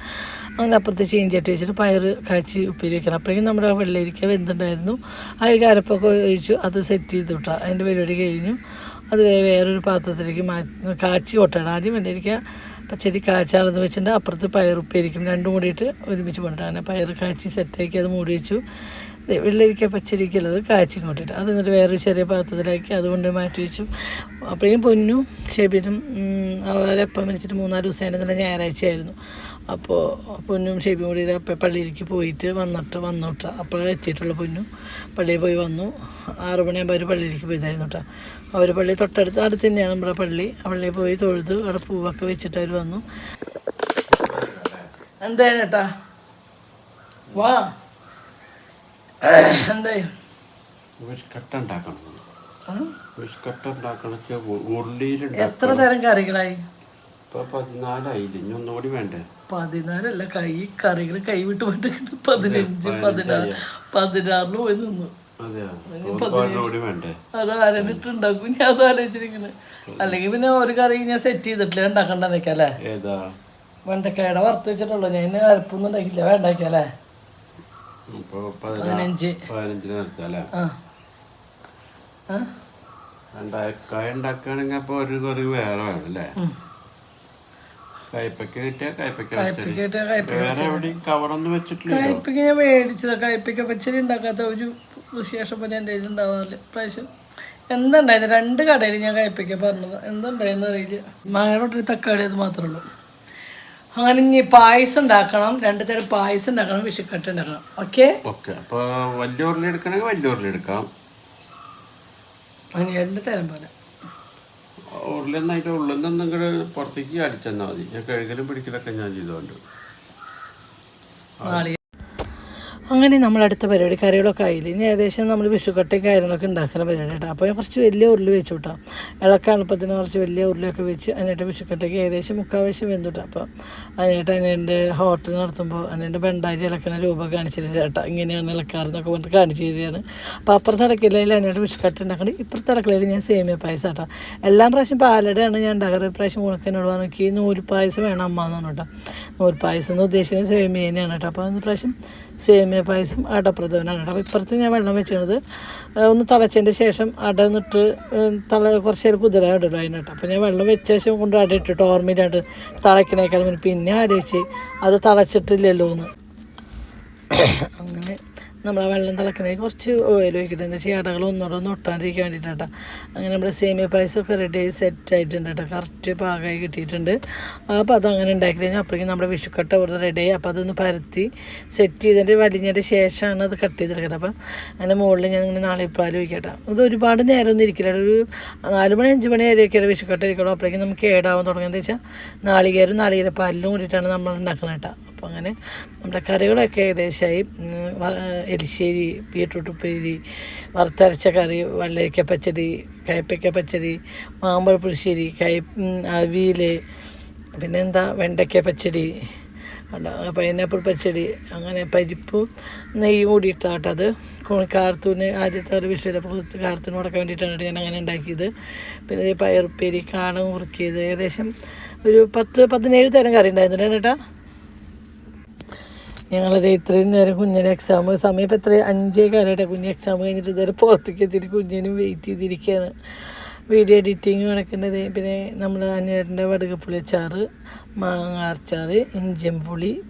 അങ്ങനെ അപ്പുറത്ത് ചീഞ്ചട്ടി വെച്ചിട്ട് പയർ കാച്ചി ഉപ്പേരി വെക്കണം. അപ്പോഴേക്കും നമ്മുടെ വെള്ളരിക്ക വെന്തുണ്ടായിരുന്നു. അതിൽ അരപ്പൊക്കെ ഒഴിച്ചു അത് സെറ്റ് ചെയ്ത് വിട്ടാൽ അതിൻ്റെ പരിപാടി കഴിഞ്ഞു. അത് വേറൊരു പാത്രത്തിലേക്ക് കാച്ചി കൊട്ടണം. ആദ്യം വെള്ളരിക്ക പച്ചരി കാച്ചാണെന്ന് വെച്ചിട്ട് അപ്പുറത്ത് പയറുപ്പേരിക്കും രണ്ടും കൂടിയിട്ട് ഒരുമിച്ച് കൊണ്ടിട്ട് അങ്ങനെ പയർ കാച്ചി സെറ്റാക്കി അത് മൂടി വെച്ചു. വെള്ളരിക്ക പച്ചരിക്കുള്ളത് കാച്ചി കൊണ്ടിട്ട് അത് എന്നിട്ട് വേറൊരു ചെറിയ പാത്രത്തിലാക്കി അതുകൊണ്ട് മാറ്റി വെച്ചു. അപ്പോഴേക്കും പൊന്നും ഷെബിനും അവരപ്പം വെച്ചിട്ട് 3-4 ദിവസമായിരുന്നു. ഞായറാഴ്ച ആയിരുന്നു. അപ്പോൾ പൊന്നും ഷെബിയും കൂടി പള്ളിയിലേക്ക് പോയിട്ട് വന്നിട്ട് അപ്പോഴാണ് എത്തിയിട്ടുള്ള പൊന്നു. പള്ളിയിൽ പോയി വന്നു. 6 മണിയാകുമ്പോൾ അവർ പള്ളിയിലേക്ക് പോയതായിരുന്നു കേട്ടോ. അവർ പള്ളി അടുത്ത് തന്നെയാണ് നമ്മുടെ പള്ളി. പള്ളിയിൽ പോയി തൊഴുത് അവിടെ പൂവൊക്കെ വെച്ചിട്ട് അവർ വന്നു. എന്തായാലും കേട്ടാ വാ എന്തായി എത്ര തരം കറികളായി? 14 വേണ്ടേ? 14 കറികൾ കൈവിട്ട് പോയിട്ട് 15-16 പോയി നിന്നു. അത് ആരനിട്ടുണ്ടാക്കും. ഞാൻ അത് ആലോചിച്ചിരിക്കുന്നത്. അല്ലെങ്കിൽ പിന്നെ ഒരു കറി ഞാൻ സെറ്റ് ചെയ്തിട്ടില്ല ഉണ്ടാക്കണ്ട നിൽക്കല്ലേ. വെണ്ടക്കായുടെ വറുത്ത് വെച്ചിട്ടുള്ളൂ. ഞാൻ അരപ്പൊന്നും ഉണ്ടാക്കില്ല. വേണ്ടാക്കിയല്ലേ 15 ഉണ്ടാക്കുകയാണെങ്കിൽ അപ്പൊ ഒരു കറി വേറെ വേണല്ലേ. കയ്പയ്ക്ക ഞാൻ മേടിച്ചത്. കയ്പയ്ക്ക പച്ചരി ഉണ്ടാക്കാത്ത ഒരു വിശേഷം പോലെ എൻ്റെ കയ്യിൽ ഉണ്ടാവാറില്ല. പ്രാവശ്യം എന്തുണ്ടായിരുന്നു 2 കടയിൽ ഞാൻ കയ്പയ്ക്ക പറഞ്ഞത്. എന്തുണ്ടായെന്ന് അറിയില്ല. മാങ്ങോട്ടൊരു തക്കാളി അത് മാത്രമേ ഉള്ളൂ. അങ്ങനെ ഇനി പായസം ഉണ്ടാക്കണം. 2 തരം പായസം ഉണ്ടാക്കണം. വിഷുക്കട്ട ഉണ്ടാക്കണം. ഓക്കെ അപ്പോൾ വലിയ ഉരുളി എടുക്കണമെങ്കിൽ വലിയ ഉരുളി എടുക്കാം. അങ്ങനെ 2 തരം പോലെ ഉരുളി എന്നായിട്ട് ഉള്ളിൽ പുറത്തേക്ക് അടിച്ചെന്നാൽ മതി. ഞാൻ കഴുകലും പിടിക്കലൊക്കെ ഞാൻ ചെയ്തോണ്ട്. അങ്ങനെ നമ്മളടുത്ത പരിപാടി കറികളൊക്കെ ആയില്ല. ഇനി ഏകദേശം നമ്മൾ വിഷുക്കട്ടയും കാര്യങ്ങളൊക്കെ ഉണ്ടാക്കുന്ന പരിപാടി കേട്ടോ. അപ്പോൾ കുറച്ച് വലിയ ഉരുളി വെച്ചു കേട്ടോ. ഇളക്കാൻ എളുപ്പത്തിന് കുറച്ച് വലിയ ഉരുളിയൊക്കെ വെച്ച് അതിനായിട്ട് വിഷുക്കട്ടയ്ക്ക് ഏകദേശം 3/4 വെന്തുട്ടോ. അപ്പോൾ അതിനായിട്ട് അതിൻ്റെ ഹോട്ടൽ നടത്തുമ്പോൾ അതിൻ്റെ ബണ്ടാരി ഇളക്കുന്ന രൂപ കാണിച്ചിട്ടുണ്ട് കേട്ടോ. ഇങ്ങനെയാണ് ഇളക്കാറെന്നൊക്കെ പറഞ്ഞിട്ട് കാണിച്ചു തരികയാണ്. അപ്പോൾ അപ്പുറത്ത് ഇടക്കില്ലെങ്കിൽ അതിനായിട്ട് വിഷുക്കട്ട ഉണ്ടാക്കണം. ഇപ്പുറത്ത് ഇടക്കില്ലെങ്കിൽ ഞാൻ സേമിയ പായസം കേട്ടോ. എല്ലാ പ്രാവശ്യം പാലടയാണ് ഞാൻ ഉണ്ടാക്കാറ്. ഇപ്രാവശ്യം ഉണക്കനോട് പറഞ്ഞു എനിക്ക് നൂൽപ്പായസം വേണം അമ്മ എന്നാണ് കേട്ടോ. നൂൽപ്പായസം എന്ന് ഉദ്ദേശിക്കുന്നത് സേമിയനെയാണ് കേട്ടോ. അപ്പോൾ അന്ന് പ്രാവശ്യം സേമിയ പായസം അടപ്രഥമനാണ് കേട്ടോ. അപ്പോൾ ഇപ്പുറത്ത് ഞാൻ വെള്ളം വെച്ചിരുന്നത് ഒന്ന് തിളച്ചതിൻ്റെ ശേഷം അട എന്നിട്ട് കുറച്ച് നേരം കുതിര ഇടുള്ളൂ അതിനായിട്ട്. അപ്പോൾ ഞാൻ വെള്ളം വെച്ച ശേഷം കൊണ്ട് അട ഇട്ടിട്ട് ഓർമ്മയിലായിട്ട് തിളയ്ക്കണേക്കാൾ പിന്നെ ആലോചിച്ച് അത് തിളച്ചിട്ടില്ലല്ലോ എന്ന്. അങ്ങനെ നമ്മൾ ആ വെള്ളം തിളക്കണമെങ്കിൽ കുറച്ച് ഓയിൽ ഒഴിക്കട്ടെ. എന്താ വെച്ചാൽ അടകൾ ഒന്നോടൊന്ന് ഒട്ടാണ്ടിരിക്കാൻ വേണ്ടിയിട്ടാണ്. അങ്ങനെ നമ്മുടെ സേമിയ പായസമൊക്കെ റെഡി സെറ്റ് ആയിട്ടുണ്ട് കേട്ടോ. കറക്റ്റ് പാകമായി കിട്ടിയിട്ടുണ്ട്. അപ്പോൾ അതങ്ങനെ ഉണ്ടാക്കി കഴിഞ്ഞാൽ അപ്പോഴേക്കും നമ്മുടെ വിഷുക്കട്ട ഇവിടെ റെഡി ആയി. അപ്പോൾ അതൊന്ന് പരത്തി സെറ്റ് ചെയ്തിട്ട് വലിഞ്ഞതിൻ്റെ ശേഷമാണ് അത് കട്ട് ചെയ്തെടുക്കട്ടെ. അപ്പം അങ്ങനെ മുകളിൽ ഞാൻ ഇങ്ങനെ നാളിപ്പാൽ ഒഴിക്കട്ടെ. അത് ഒരുപാട് നേരമൊന്നും ഇരിക്കില്ല. ഒരു 4 മണി 5 മണി വരെയൊക്കെയാണ് വിഷുക്കട്ട ഇരിക്കണം. അപ്പോഴേക്കും നമുക്ക് കേടാവാൻ തുടങ്ങുന്നത് വെച്ചാൽ നാളികേരപ്പാലിലും കൂടിയിട്ടാണ് നമ്മൾ ഉണ്ടാക്കുന്നത് കേട്ടോ. അപ്പോൾ അങ്ങനെ നമ്മുടെ കറികളൊക്കെ ഏകദേശമായി. എലിശ്ശേരി, ബീട്രൂട്ട് ഉപ്പേരി, വറുത്തരച്ച കറി, വെള്ളരിക്ക പച്ചടി, കയ്പ്പയ്ക്ക പച്ചടി, മാമ്പഴ പുളിശ്ശേരി, അവിയൽ, പിന്നെന്താ വെണ്ടയ്ക്ക പച്ചടി, പൈനാപ്പിൾ പച്ചടി, അങ്ങനെ പരിപ്പും നെയ്യും കൂടിയിട്ടാട്ടോ. അത് കാർത്തൂന് ആദ്യത്തെ ഒരു വിഷയത്തിൽ കാർത്തൂന് കൊടുക്കാൻ വേണ്ടിയിട്ടാണ് ഞാൻ അങ്ങനെ ഉണ്ടാക്കിയത്. പിന്നെ പയറുപ്പേരി, കാണ മുറുക്കിയത്, ഏകദേശം ഒരു 10-17 തരം കറി ഉണ്ടായിരുന്നു കേട്ടോ. ഞങ്ങളത് ഇത്രയും നേരം കുഞ്ഞിൻ്റെ എക്സാം സമയം ഇപ്പോൾ എത്ര 5 കാലമായിട്ട് കുഞ്ഞ് എക്സാം കഴിഞ്ഞിട്ട് ഇതുവരെ പുറത്തേക്ക് എത്തിയിട്ട് കുഞ്ഞിനും വെയിറ്റ് ചെയ്തിരിക്കുകയാണ്. വീഡിയോ എഡിറ്റിങ് നടക്കുന്നത്. പിന്നെ നമ്മൾ അനിയൻ്റെ വടുകപ്പുളി അച്ചാറ്, മാങ്ങ അച്ചാറ്, ഇഞ്ചിൻ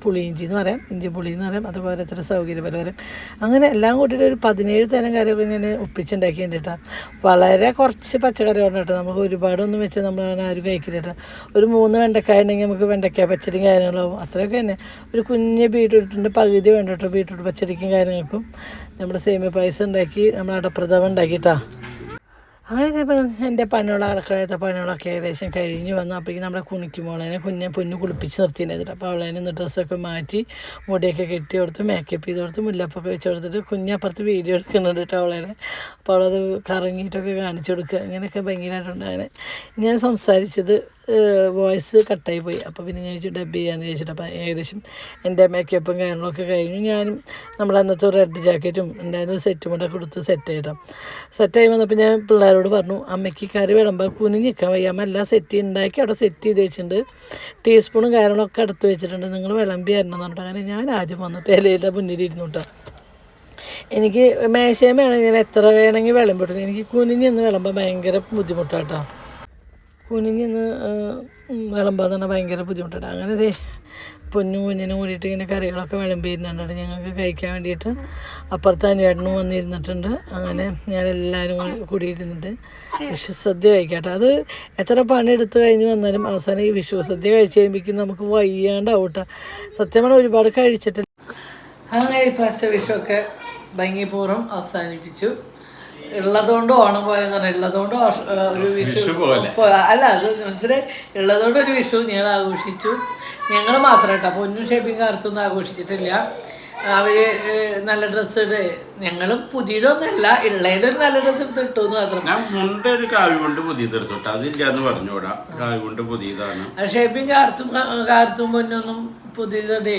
പുളിയിഞ്ചി എന്ന് പറയാം, ഇഞ്ചിൻ പുളി എന്ന് പറയാം. അതൊക്കെ ഓരോരുത്തരുടെ സൗകര്യപരവരം. അങ്ങനെ എല്ലാം കൂട്ടിയിട്ട് ഒരു 17 തരം കറിയൊക്കെ ഞാൻ ഒപ്പിച്ചുണ്ടാക്കിയിട്ടുണ്ട് കേട്ടോ. വളരെ കുറച്ച് പച്ചക്കറി കൊണ്ട് കേട്ടോ. നമുക്ക് ഒരുപാടൊന്നും വെച്ച് നമ്മൾ ആരും കഴിക്കില്ല കേട്ടോ. ഒരു 3 വെണ്ടക്കായ ഉണ്ടെങ്കിൽ നമുക്ക് വെണ്ടയ്ക്ക പച്ചടിയും കാര്യങ്ങളാവും. അത്രയൊക്കെ തന്നെ. ഒരു കുഞ്ഞ് ബീട്രൂട്ടിൻ്റെ പകുതി വേണ്ട കേട്ടോ. ബീട്രൂട്ട് പച്ചടിക്കും കാര്യങ്ങൾക്കും നമ്മുടെ സേമിയ പായസം ഉണ്ടാക്കി, നമ്മൾ അടപ്രഥമൻ ഉണ്ടാക്കിയിട്ടാ. അങ്ങനെ എൻ്റെ പണിയുള്ള അടുക്കളയത്തെ പണികളൊക്കെ ഏകദേശം കഴിഞ്ഞ് വന്നു. അപ്പോഴേക്കും നമ്മുടെ കുണിക്കുമോളേനെ പൊന്നു കുളിപ്പിച്ച് നിർത്തിയിട്ടുണ്ടായിരുന്നു. അപ്പോൾ അവളേനെ ഡ്രസ്സൊക്കെ മാറ്റി മുടിയൊക്കെ കെട്ടി കൊടുത്ത് മേക്കപ്പ് ചെയ്ത് കൊടുത്ത് മുല്ലപ്പൊക്കെ വെച്ച് കൊടുത്തിട്ട് കുഞ്ഞപ്പുറത്ത് വീഡിയോ എടുക്കുന്നുണ്ട് കേട്ടോ അവളേനെ. അപ്പോൾ അവളത് കറങ്ങിയിട്ടൊക്കെ കാണിച്ചു കൊടുക്കുക. അങ്ങനെയൊക്കെ ഭയങ്കരമായിട്ടുണ്ട്. അങ്ങനെ ഞാൻ സംസാരിച്ചത് വോയിസ് കട്ടായി പോയി. അപ്പോൾ പിന്നെ ഞാൻ ചോദിച്ചു ഡബ് ചെയ്യാമെന്ന് ചോദിച്ചിട്ട്. അപ്പോൾ ഏകദേശം എൻ്റെ മേക്കപ്പും കാര്യങ്ങളൊക്കെ കഴിഞ്ഞു. ഞാനും നമ്മുടെ അന്നത്തെ റെഡ് ജാക്കറ്റും ഉണ്ടായിരുന്നു സെറ്റും കൂടെ കൊടുത്ത് സെറ്റായി വന്നപ്പോൾ ഞാൻ പിള്ളേരോട് പറഞ്ഞു, അമ്മയ്ക്ക് കറി വിളമ്പോൾ കുനിഞ്ഞിക്കാൻ വയ്യ, അമ്മ എല്ലാം ഉണ്ടാക്കി അവിടെ സെറ്റ് ചെയ്ത് വെച്ചിട്ടുണ്ട്, ടീസ്പൂണും കാര്യങ്ങളൊക്കെ എടുത്ത് വെച്ചിട്ടുണ്ട്, നിങ്ങൾ വിളമ്പി തരണം എന്ന് പറഞ്ഞിട്ട്. അങ്ങനെ ഞാൻ ആദ്യം വന്നിട്ട് ഇലയുടെ മുന്നിലിരുന്നു കേട്ടോ. എനിക്ക് മേശയമേണെങ്കിൽ ഞാൻ എത്ര വേണമെങ്കിൽ വിളമ്പിട്ടു. എനിക്ക് കുനിഞ്ഞൊന്ന് വിളമ്പാൻ ഭയങ്കര ബുദ്ധിമുട്ടാട്ടോ. കുനിഞ്ഞിന്ന് വിളമ്പാന്ന് പറഞ്ഞാൽ ഭയങ്കര ബുദ്ധിമുട്ടാണ്. അങ്ങനെ കുഞ്ഞിനും കൂടിയിട്ട് ഇങ്ങനെ കറികളൊക്കെ വിളമ്പിയിരുന്നുണ്ട് ഞങ്ങൾക്ക് കഴിക്കാൻ വേണ്ടിയിട്ട്. അപ്പുറത്ത് അനിയേട്ടനും വന്നിരുന്നിട്ടുണ്ട്. അങ്ങനെ ഞാനെല്ലാവരും കൂടിയിരുന്നിട്ട് വിഷുസദ്യ കഴിക്കാട്ടോ. അത് എത്ര പണിയെടുത്ത് കഴിഞ്ഞ് വന്നാലും അവസാനം ഈ വിഷുസദ്യ കഴിച്ച് കഴിയുമ്പോഴേക്കും നമുക്ക് വയ്യാണ്ടാവട്ടെ. സത്യമാണ് ഒരുപാട് കഴിച്ചിട്ടില്ല. അങ്ങനെ ഈ പ്രാവശ്യ വിഷുവൊക്കെ ഭംഗിപൂർവ്വം അവസാനിപ്പിച്ചു. ഉള്ളതുകൊണ്ട് ഓണം പോലെ എന്ന് പറഞ്ഞാൽ ഉള്ളതുകൊണ്ട് ഒരു വിഷു അല്ല, അത് മനസ്സിലായി. ഉള്ളതുകൊണ്ട് ഒരു വിഷു ഞങ്ങൾ ആഘോഷിച്ചു. ഞങ്ങൾ മാത്രം കേട്ടോ. പൊന്നും ഷേപ്പിങ് കാലത്തൊന്നും ആഘോഷിച്ചിട്ടില്ല. അവർ നല്ല ഡ്രസ്സ് ഇട്, ഞങ്ങളും പുതിയതൊന്നുമല്ല, ഉള്ളതിലൊരു നല്ല ഡ്രസ്സ് എടുത്ത് ഇട്ടു എന്ന് മാത്രം. ഞാൻ മുണ്ട് ഒരു കാവ്യ കൊണ്ട് പുതിയത് എടുത്തോട്ടെ, അതില്ലാന്ന് പറഞ്ഞോടാ. കാവ്യ കൊണ്ട് പുതിയതാണ്. ഷേപ്പിങ് കാർത്തും പൊന്നൊന്നും പുതിയതേ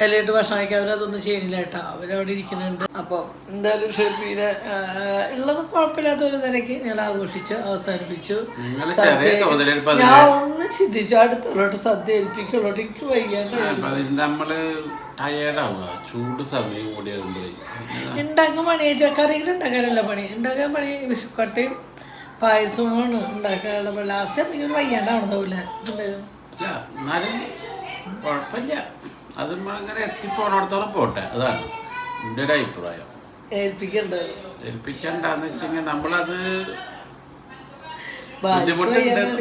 ഇലയിട്ട് ഭക്ഷണം കഴിക്കാൻ അവരതൊന്നും ചെയ്യുന്നില്ല കേട്ടോ. അവരവിടെ ഇരിക്കുന്നുണ്ട്. അപ്പം എന്തായാലും ഷേപ്പിയുടെ ഉള്ളത് കുഴപ്പമില്ലാത്ത ഒരു നിലയ്ക്ക് ഞങ്ങൾ ആഘോഷിച്ചു അവസാനിപ്പിച്ചു. ഞാൻ ഒന്ന് ചിന്തിച്ചു അടുത്തുള്ളോട്ട് സദ്യ ഏൽപ്പിക്കുള്ളോട്ട് എനിക്ക് വയ്യാണ്ട് നമ്മള് ടയേർഡാവുക, ചൂട് സമയം കൂടി ഉണ്ടാക്കാൻ പണി. കറികൾ ഉണ്ടാക്കാനല്ല പണി, ഉണ്ടാക്കാൻ പണി വിഷുക്കട്ടയും പായസവുമാണ് ഉണ്ടാക്കാനുള്ള പണി. ലാസ്റ്റ് ഇങ്ങനെ വയ്യാണ്ടാവുന്നതാവില്ല. എന്നാലും കുഴപ്പമില്ല, അത് അങ്ങനെ എത്തിപ്പോണോടത്തോളം പോട്ടെ. അതാണ് എൻ്റെ ഒരു അഭിപ്രായം. ഏൽപ്പിക്കണ്ടെന്ന് വെച്ചെങ്കിൽ നമ്മളത്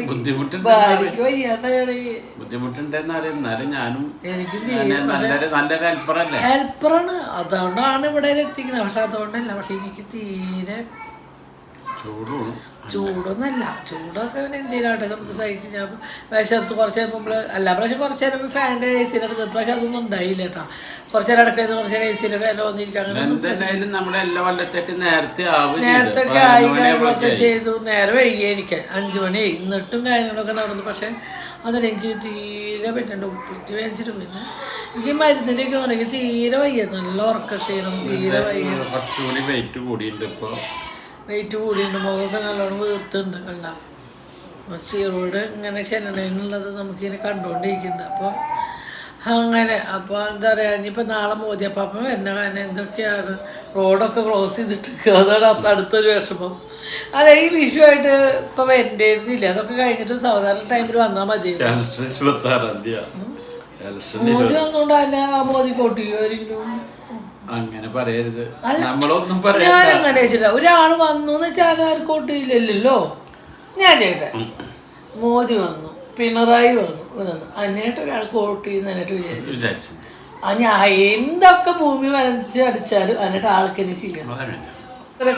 ബുദ്ധിമുട്ടുണ്ടെന്നാലും എന്നാലും ഞാനും നല്ലൊരു ഹെൽപ്പറാണ്. അതുകൊണ്ടാണ് ഇവിടെ എത്തിക്കുന്നത്. പക്ഷെ അതുകൊണ്ടല്ല, പക്ഷെ എനിക്ക് തീരെ ചൂടൊന്നല്ല, ചൂടൊക്കെ പിന്നെ എന്തിനാട്ടെ നമുക്ക് സഹിച്ച്. ഞാൻ വിശത്ത് കുറച്ച് നേരം നമ്മൾ എല്ലാ പ്രാവശ്യം കുറച്ച് നേരം ഫാൻ്റെ എ സിയിലെടുത്ത്, പ്രാവശ്യം അതൊന്നും ഉണ്ടായില്ല കേട്ടോ. കുറച്ച് നേരം അടക്കളയിൽ കുറച്ച് നേരം എ സിയിൽ ഫാൻ വന്നിരിക്കുക, നേരത്തെ ഒക്കെ ആയി കാര്യങ്ങളൊക്കെ ചെയ്തു. നേരെ വൈകി എനിക്ക് 5 മണി എന്നിട്ടും കാര്യങ്ങളൊക്കെ നടന്നു. പക്ഷെ അതെനിക്ക് തീരെ പറ്റണ്ട, ഉപ്പിട്ട് വേവിച്ചിട്ട്. പിന്നെ എനിക്ക് മരുന്നിൻ്റെയൊക്കെ ഉണ്ടെങ്കിൽ തീരെ വയ്യ, നല്ല ഉറക്ക ക്ഷീണം, തീരെ വയ്യ. വെയിറ്റ് കൂടിയുണ്ട്, മുഖമൊക്കെ നല്ലോണം വീർത്തുണ്ട്. കണ്ട സ്റ്റീറോയിഡ് ഇങ്ങനെ ചെല്ലണേന്നുള്ളത് നമുക്കിങ്ങനെ കണ്ടുകൊണ്ടിരിക്കുന്നുണ്ട്. അപ്പോൾ അങ്ങനെ അപ്പോൾ എന്താ പറയുക, ഇനിയിപ്പോൾ നാളെ മോദിയപ്പാപ്പൻ വരുന്ന കാരണം എന്തൊക്കെയാണ് റോഡൊക്കെ ക്ലോസ് ചെയ്തിട്ട്, അതാണ് അടുത്തൊരു വിഷമം. അല്ല, ഈ വിഷുവായിട്ട് ഇപ്പം വരേണ്ടിയിരുന്നില്ല, അതൊക്കെ കഴിഞ്ഞിട്ട് സാധാരണ ടൈമിൽ വന്നാൽ മതി. മോദി വന്നുകൊണ്ടല്ല, മോദി കോട്ടിക്കുമായിരിക്കും. അങ്ങനെ പറയരുത്, ഞാൻ അങ്ങനെ വെച്ചില്ല. ഒരാൾ വന്നു എന്ന് വെച്ചാൽ ആർക്കും കോട്ടിയില്ലല്ലോ. ഞാൻ ചെയ്തേ, മോദി വന്നു, പിണറായി വന്നു, അന്നേട്ട് ഒരാൾ കോട്ടിന്ന് എന്നിട്ട് വിചാരിച്ചു. ഞാൻ എന്തൊക്കെ ഭൂമി വരച്ച് അടിച്ചാലും എന്നിട്ട് ആൾക്കെന്നെ ചെയ്യണം.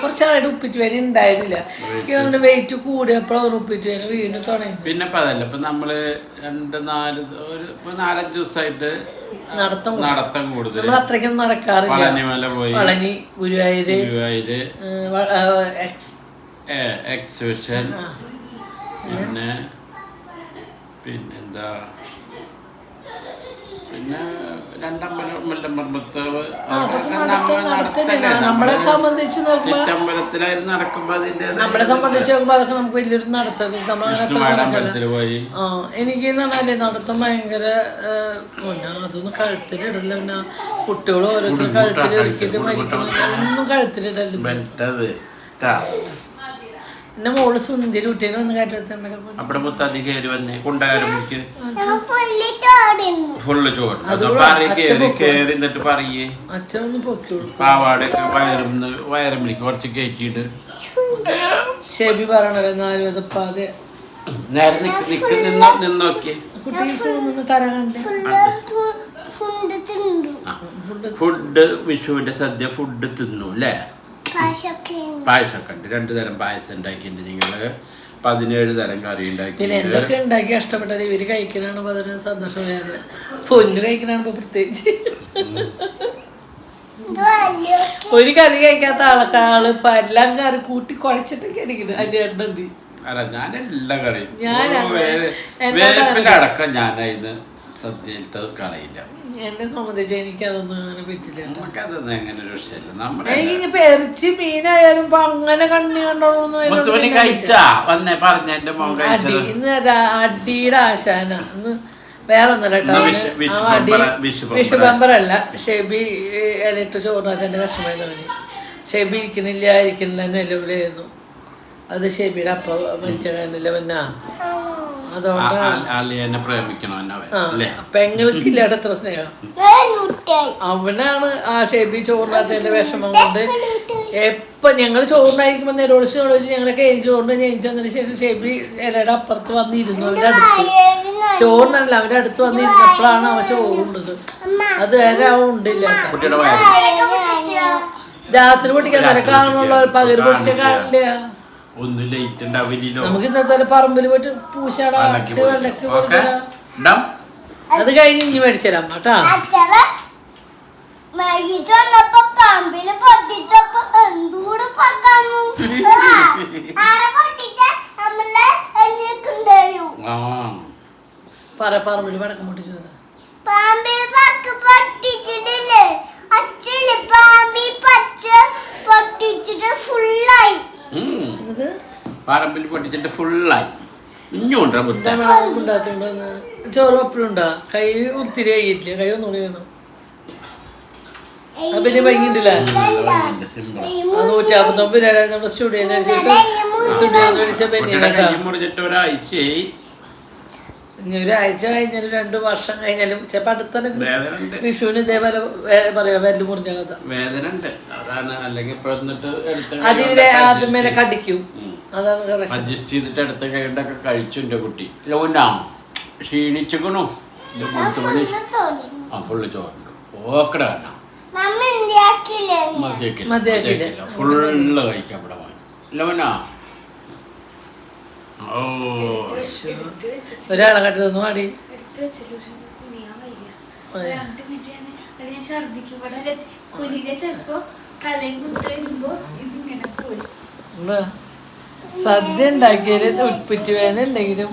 കുറച്ചാളായിട്ട് ഉപ്പിറ്റ് വേന ഉണ്ടായിരുന്നില്ല, എനിക്ക് വെയിറ്റ് കൂടിയപ്പോഴാണ് ഉപ്പിറ്റ് വേന വീണ്ടും തുടങ്ങി. പിന്നെ അതല്ല, ഇപ്പൊ നമ്മള് 4-5 ദിവസമായിട്ട് നടത്തം കൂടുതൽ, നമ്മൾ അത്രയ്ക്കും നടക്കാറില്ല. പളനിമല പോയി, പളനി, ഗുരുവായൂര്, എക്സിബിഷൻ, പിന്നെന്താ, പിന്നെ 2 അമ്പലം, മുല്ലമ്പർമ്മത്താവ്, നമ്മളെ സംബന്ധിച്ച് നോക്കുമ്പോ, അമ്പലത്തിലായിരുന്നു നടക്കുമ്പോ നമ്മളെ സംബന്ധിച്ച് നോക്കുമ്പോ അതൊക്കെ നമുക്ക് വലിയൊരു നടത്തം. എനിക്ക് പറഞ്ഞാലേ നടത്തം ഭയങ്കര, ഞാൻ അതൊന്നും കഴുത്തിലിടില്ല. പിന്നെ കുട്ടികളും ഓരോരുത്തർ കഴുത്തിൽ ഇരിക്കിട്ട് മരിക്കുന്ന ഒന്നും കഴുത്തിലിടല്ല. എന്റെ മോള് സുന്ദരി കുട്ടീനെ വന്ന് അച്ഛനൊന്ന് പൊക്കിയോളൂ. കുറച്ച് കയറ്റിട്ട് ഷെബി പറയണല്ലോ 4 വിതപ്പാതെ നിന്നോക്കിയേ. കുട്ടി ഫോണിന്ന് തരാണ്ട് ഫുഡ്, വിഷുവിന്റെ സദ്യ ഫുഡ് തിന്നു അല്ലേ? പായസമൊക്കെ ഉണ്ട്, 2 തരം പായസം ഉണ്ടാക്കിയിട്ടുണ്ട് നിങ്ങള്, 17 തരം കറി ഉണ്ടാക്കി. പിന്നെ എന്തൊക്കെ ഉണ്ടാക്കി ഇഷ്ടപ്പെട്ടാൽ ഇവര് കഴിക്കണാണ് അതിന് സന്തോഷം. വേറെ പൊന്നു കഴിക്കണാണ് പ്രത്യേകിച്ച്. ഒരു കറി കഴിക്കാത്ത ആൾക്കാള് എല്ലാം കറി കൂട്ടി കുഴച്ചിട്ടൊക്കെ അടിക്കുന്നത്. അതിന്റെ എണ്ണന്തി ഞാൻ എല്ലാ കറിയും അടക്കം ഞാനായിരുന്നു സദ്യയിലത്തെ കളയില്ല. എന്നെ സംബന്ധിച്ച് എനിക്ക് അതൊന്നും അങ്ങനെ പറ്റില്ല. ഇനിയിപ്പോ ഇറച്ചി മീനായാലും ഇപ്പൊ അങ്ങനെ കണ്ണി കണ്ടോളൂന്ന് അടിയുടെ ആശാന ഇന്ന് വേറെ ഒന്നല്ല കേട്ടോ. വിഷു ബമ്പറല്ല, ഷെബി ഇലയിട്ട് ചോറിനകത്ത് വിഷമായി തോന്നി. ഷെബി ഇരിക്കുന്നില്ല നിലവിലായിരുന്നു. അത് ഷെബിയുടെ അപ്പ മരിച്ച കാരണില്ല. പിന്നെ പെങ്ങൾക്കില്ല എത്ര സ്നേഹം. അവനാണ് ആ ഷെബി ചോറിനകത്തതിന്റെ വിഷമം കൊണ്ട് എപ്പൊ ഞങ്ങൾ ചോറിനായിരിക്കുമ്പോ നെരോളിച്ച് ഞങ്ങളൊക്കെ ചോറിന് ജനിച്ചു വന്നതിന് ശേഷം ഷെബി ഇലയുടെ അപ്പുറത്ത് വന്നിരുന്നു. അവന്റെ അടുത്ത് ചോറിനല്ല, അവന്റെ അടുത്ത് വന്നിരുന്നപ്പോഴാണ് അവൻ ചോറുണ്ടത്. അത് വരെ അവൻ ഉണ്ടില്ല. രാത്രി പൊട്ടിക്കാൻ നേരം കാണുള്ള പകര് പൊട്ടിച്ച കാണില്ല. നമുക്ക് ഇന്നത്തെ പറമ്പിൽ പോയിട്ട് പൂശാടാട്ട് വെള്ളക്ക് അത് കഴിഞ്ഞ് ഇനി മേടിച്ചു തരാം കേട്ടാ. പറമ്പിൽ വടക്കം പൊട്ടിച്ചു പറമ്പിൽ പൊട്ടിച്ചിട്ട് ഫുള്ളായി. ഇഞ്ഞുണ്ടോ ചോറ് എപ്പോഴും ഉണ്ടാ കൈ ഒത്തിരി കഴിയിട്ടില്ല. കൈ ഒന്നുകൂടി വേണം. പിന്നെ ഭംഗിണ്ടില്ല. 159 രൂപ നമ്മുടെ സ്റ്റുഡിയോന്ന് മേടിച്ച മുറിച്ചിട്ട് ഒരാഴ്ചയായി. ഇനി ഒരാഴ്ച കഴിഞ്ഞാലും 2 വർഷം കഴിഞ്ഞാലും ചിലപ്പോ അടുത്ത വിഷുവിന് ഇതേപോലെ പറയാ വരല് മുറിഞ്ഞ കഥ വേദന ഉണ്ട്. അതാണ് അല്ലെങ്കിൽ അതിവരെ ആദ്യമേ കടിക്കും. അതാണ് അഡ്ജസ്റ്റ് ചെയ്തിട്ട് അടുത്ത കൈകൊണ്ടൊക്കെ കഴിച്ചു. എന്റെ കുട്ടി ലോനാ ക്ഷീണിച്ചിക്കണു. ഫുള്ള് ചോറുണ്ട്. ഓക്കട വേണം, മതിയാക്കില്ല, ഫുള്ള് കഴിക്കാൻ ഇവിടെ ലോനാ ഓ ഒരാളെ കട്ടി തന്നു പാടി സദ്യ ഉണ്ടാക്കിയാൽ ഉപ്പിറ്റ് വേന ഉണ്ടെങ്കിലും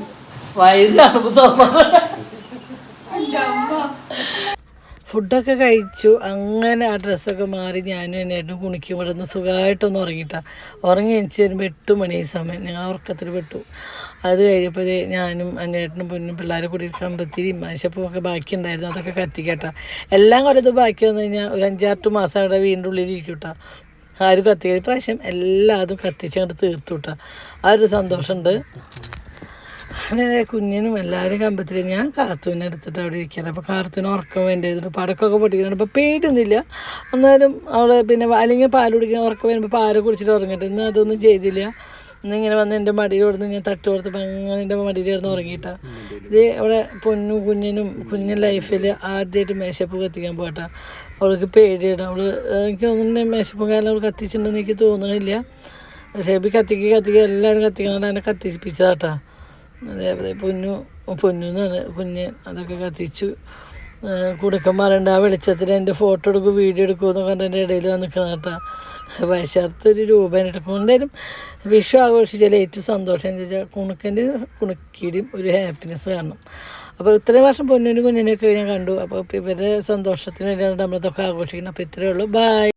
വയറിലാകുമ്പോൾ സമാധാനം. ഫുഡൊക്കെ കഴിച്ചു. അങ്ങനെ ആ ഡ്രസ്സൊക്കെ മാറി ഞാനും എന്നേട്ടനും കുണിക്കും ഇവിടെ നിന്ന് സുഖമായിട്ടൊന്ന് ഉറങ്ങിയിട്ടാണ്. ഉറങ്ങി എണിച്ച് വരുമ്പോൾ 8 മണി സമയം ഞാൻ ഉറക്കത്തിൽ പെട്ടു. അത് കഴിഞ്ഞപ്പോൾ ഞാനും എന്നേട്ടനും പൊന്നും പിള്ളേരെ കൂടി കമ്പത്തിരി മനുഷ്യപ്പൂവൊക്കെ ബാക്കി ഉണ്ടായിരുന്നു. അതൊക്കെ കത്തിക്കട്ടാ. എല്ലാം കുറേ ബാക്കി വന്നു കഴിഞ്ഞാൽ ഒരു 5-6 മാസം അവിടെ വീണ്ടും ഉള്ളിലിരിക്കും കേട്ടോ. ആരും കത്തിക്കുക ഇപ്രാവശ്യം എല്ലാതും കത്തിച്ചങ്ങോട്ട് തീർത്തു കേട്ടോ. ആ ഒരു സന്തോഷമുണ്ട്. അങ്ങനെ കുഞ്ഞിനും എല്ലാവരും കമ്പത്തിൽ ഞാൻ കാർത്തൂനെ എടുത്തിട്ട് അവിടെ ഇരിക്കുകയാണ്. അപ്പോൾ കാർത്തൂന് ഉറക്കം വേണ്ടിയതുകൊണ്ട് പടക്കമൊക്കെ പൊട്ടിക്കുന്നുണ്ട്. ഇപ്പോൾ പേടിയൊന്നുമില്ല. എന്നാലും അവൾ പിന്നെ അല്ലെങ്കിൽ പാൽ കുടിക്കുന്ന ഉറക്കം വരുമ്പോൾ പാല് കുടിച്ചിട്ട് ഉറങ്ങട്ടെ. ഇന്ന് അതൊന്നും ചെയ്തില്ല. ഇന്നിങ്ങനെ വന്ന് എൻ്റെ മടിയിൽ കൊടുത്ത് ഞാൻ തട്ട് കൊടുത്തപ്പോൾ അങ്ങനെ എൻ്റെ മടിയിൽ കിടന്ന് ഉറങ്ങിയിട്ടാണ്. ഇത് അവിടെ പൊന്നും കുഞ്ഞിനും ലൈഫിൽ ആദ്യമായിട്ട് മേശപ്പ് കത്തിക്കാൻ പോകട്ടെ. അവൾക്ക് പേടിയാണ്. എനിക്ക് തോന്നുന്നുണ്ട് മേശപ്പും കാലം അവൾ കത്തിച്ചിട്ടുണ്ടെന്ന് എനിക്ക് തോന്നണില്ല. ഷേബി കത്തിക്കുക എല്ലാവരും കത്തിക്കണോണ്ട് എന്നെ കത്തിപ്പിച്ചതാട്ടാ. അതേപോലെ പൊന്നുന്നാണ് കുഞ്ഞ്. അതൊക്കെ കത്തിച്ചു. കുടുക്കന്മാരുണ്ട്. ആ വെളിച്ചത്തിൽ എൻ്റെ ഫോട്ടോ എടുക്കും വീഡിയോ എടുക്കുമെന്ന് കണ്ട് എൻ്റെ ഇടയിൽ വന്ന് നിൽക്കണം കേട്ടോ. വശത്തൊരു രൂപേനെ എടുക്കും. എന്തായാലും വിഷു ആഘോഷിച്ചാൽ ഏറ്റവും സന്തോഷം എന്ന് വെച്ചാൽ കുണുക്കിയുടെയും ഒരു ഹാപ്പിനെസ് കാണണം. അപ്പോൾ ഇത്രയും വർഷം പൊന്നിനും കുഞ്ഞിനെയൊക്കെ ഞാൻ കണ്ടു. അപ്പോൾ ഇവരുടെ സന്തോഷത്തിന് വേണ്ടിയാണ് നമ്മളിതൊക്കെ ആഘോഷിക്കുന്നത്. അപ്പോൾ ഇത്രയേ ഉള്ളൂ. ബൈ.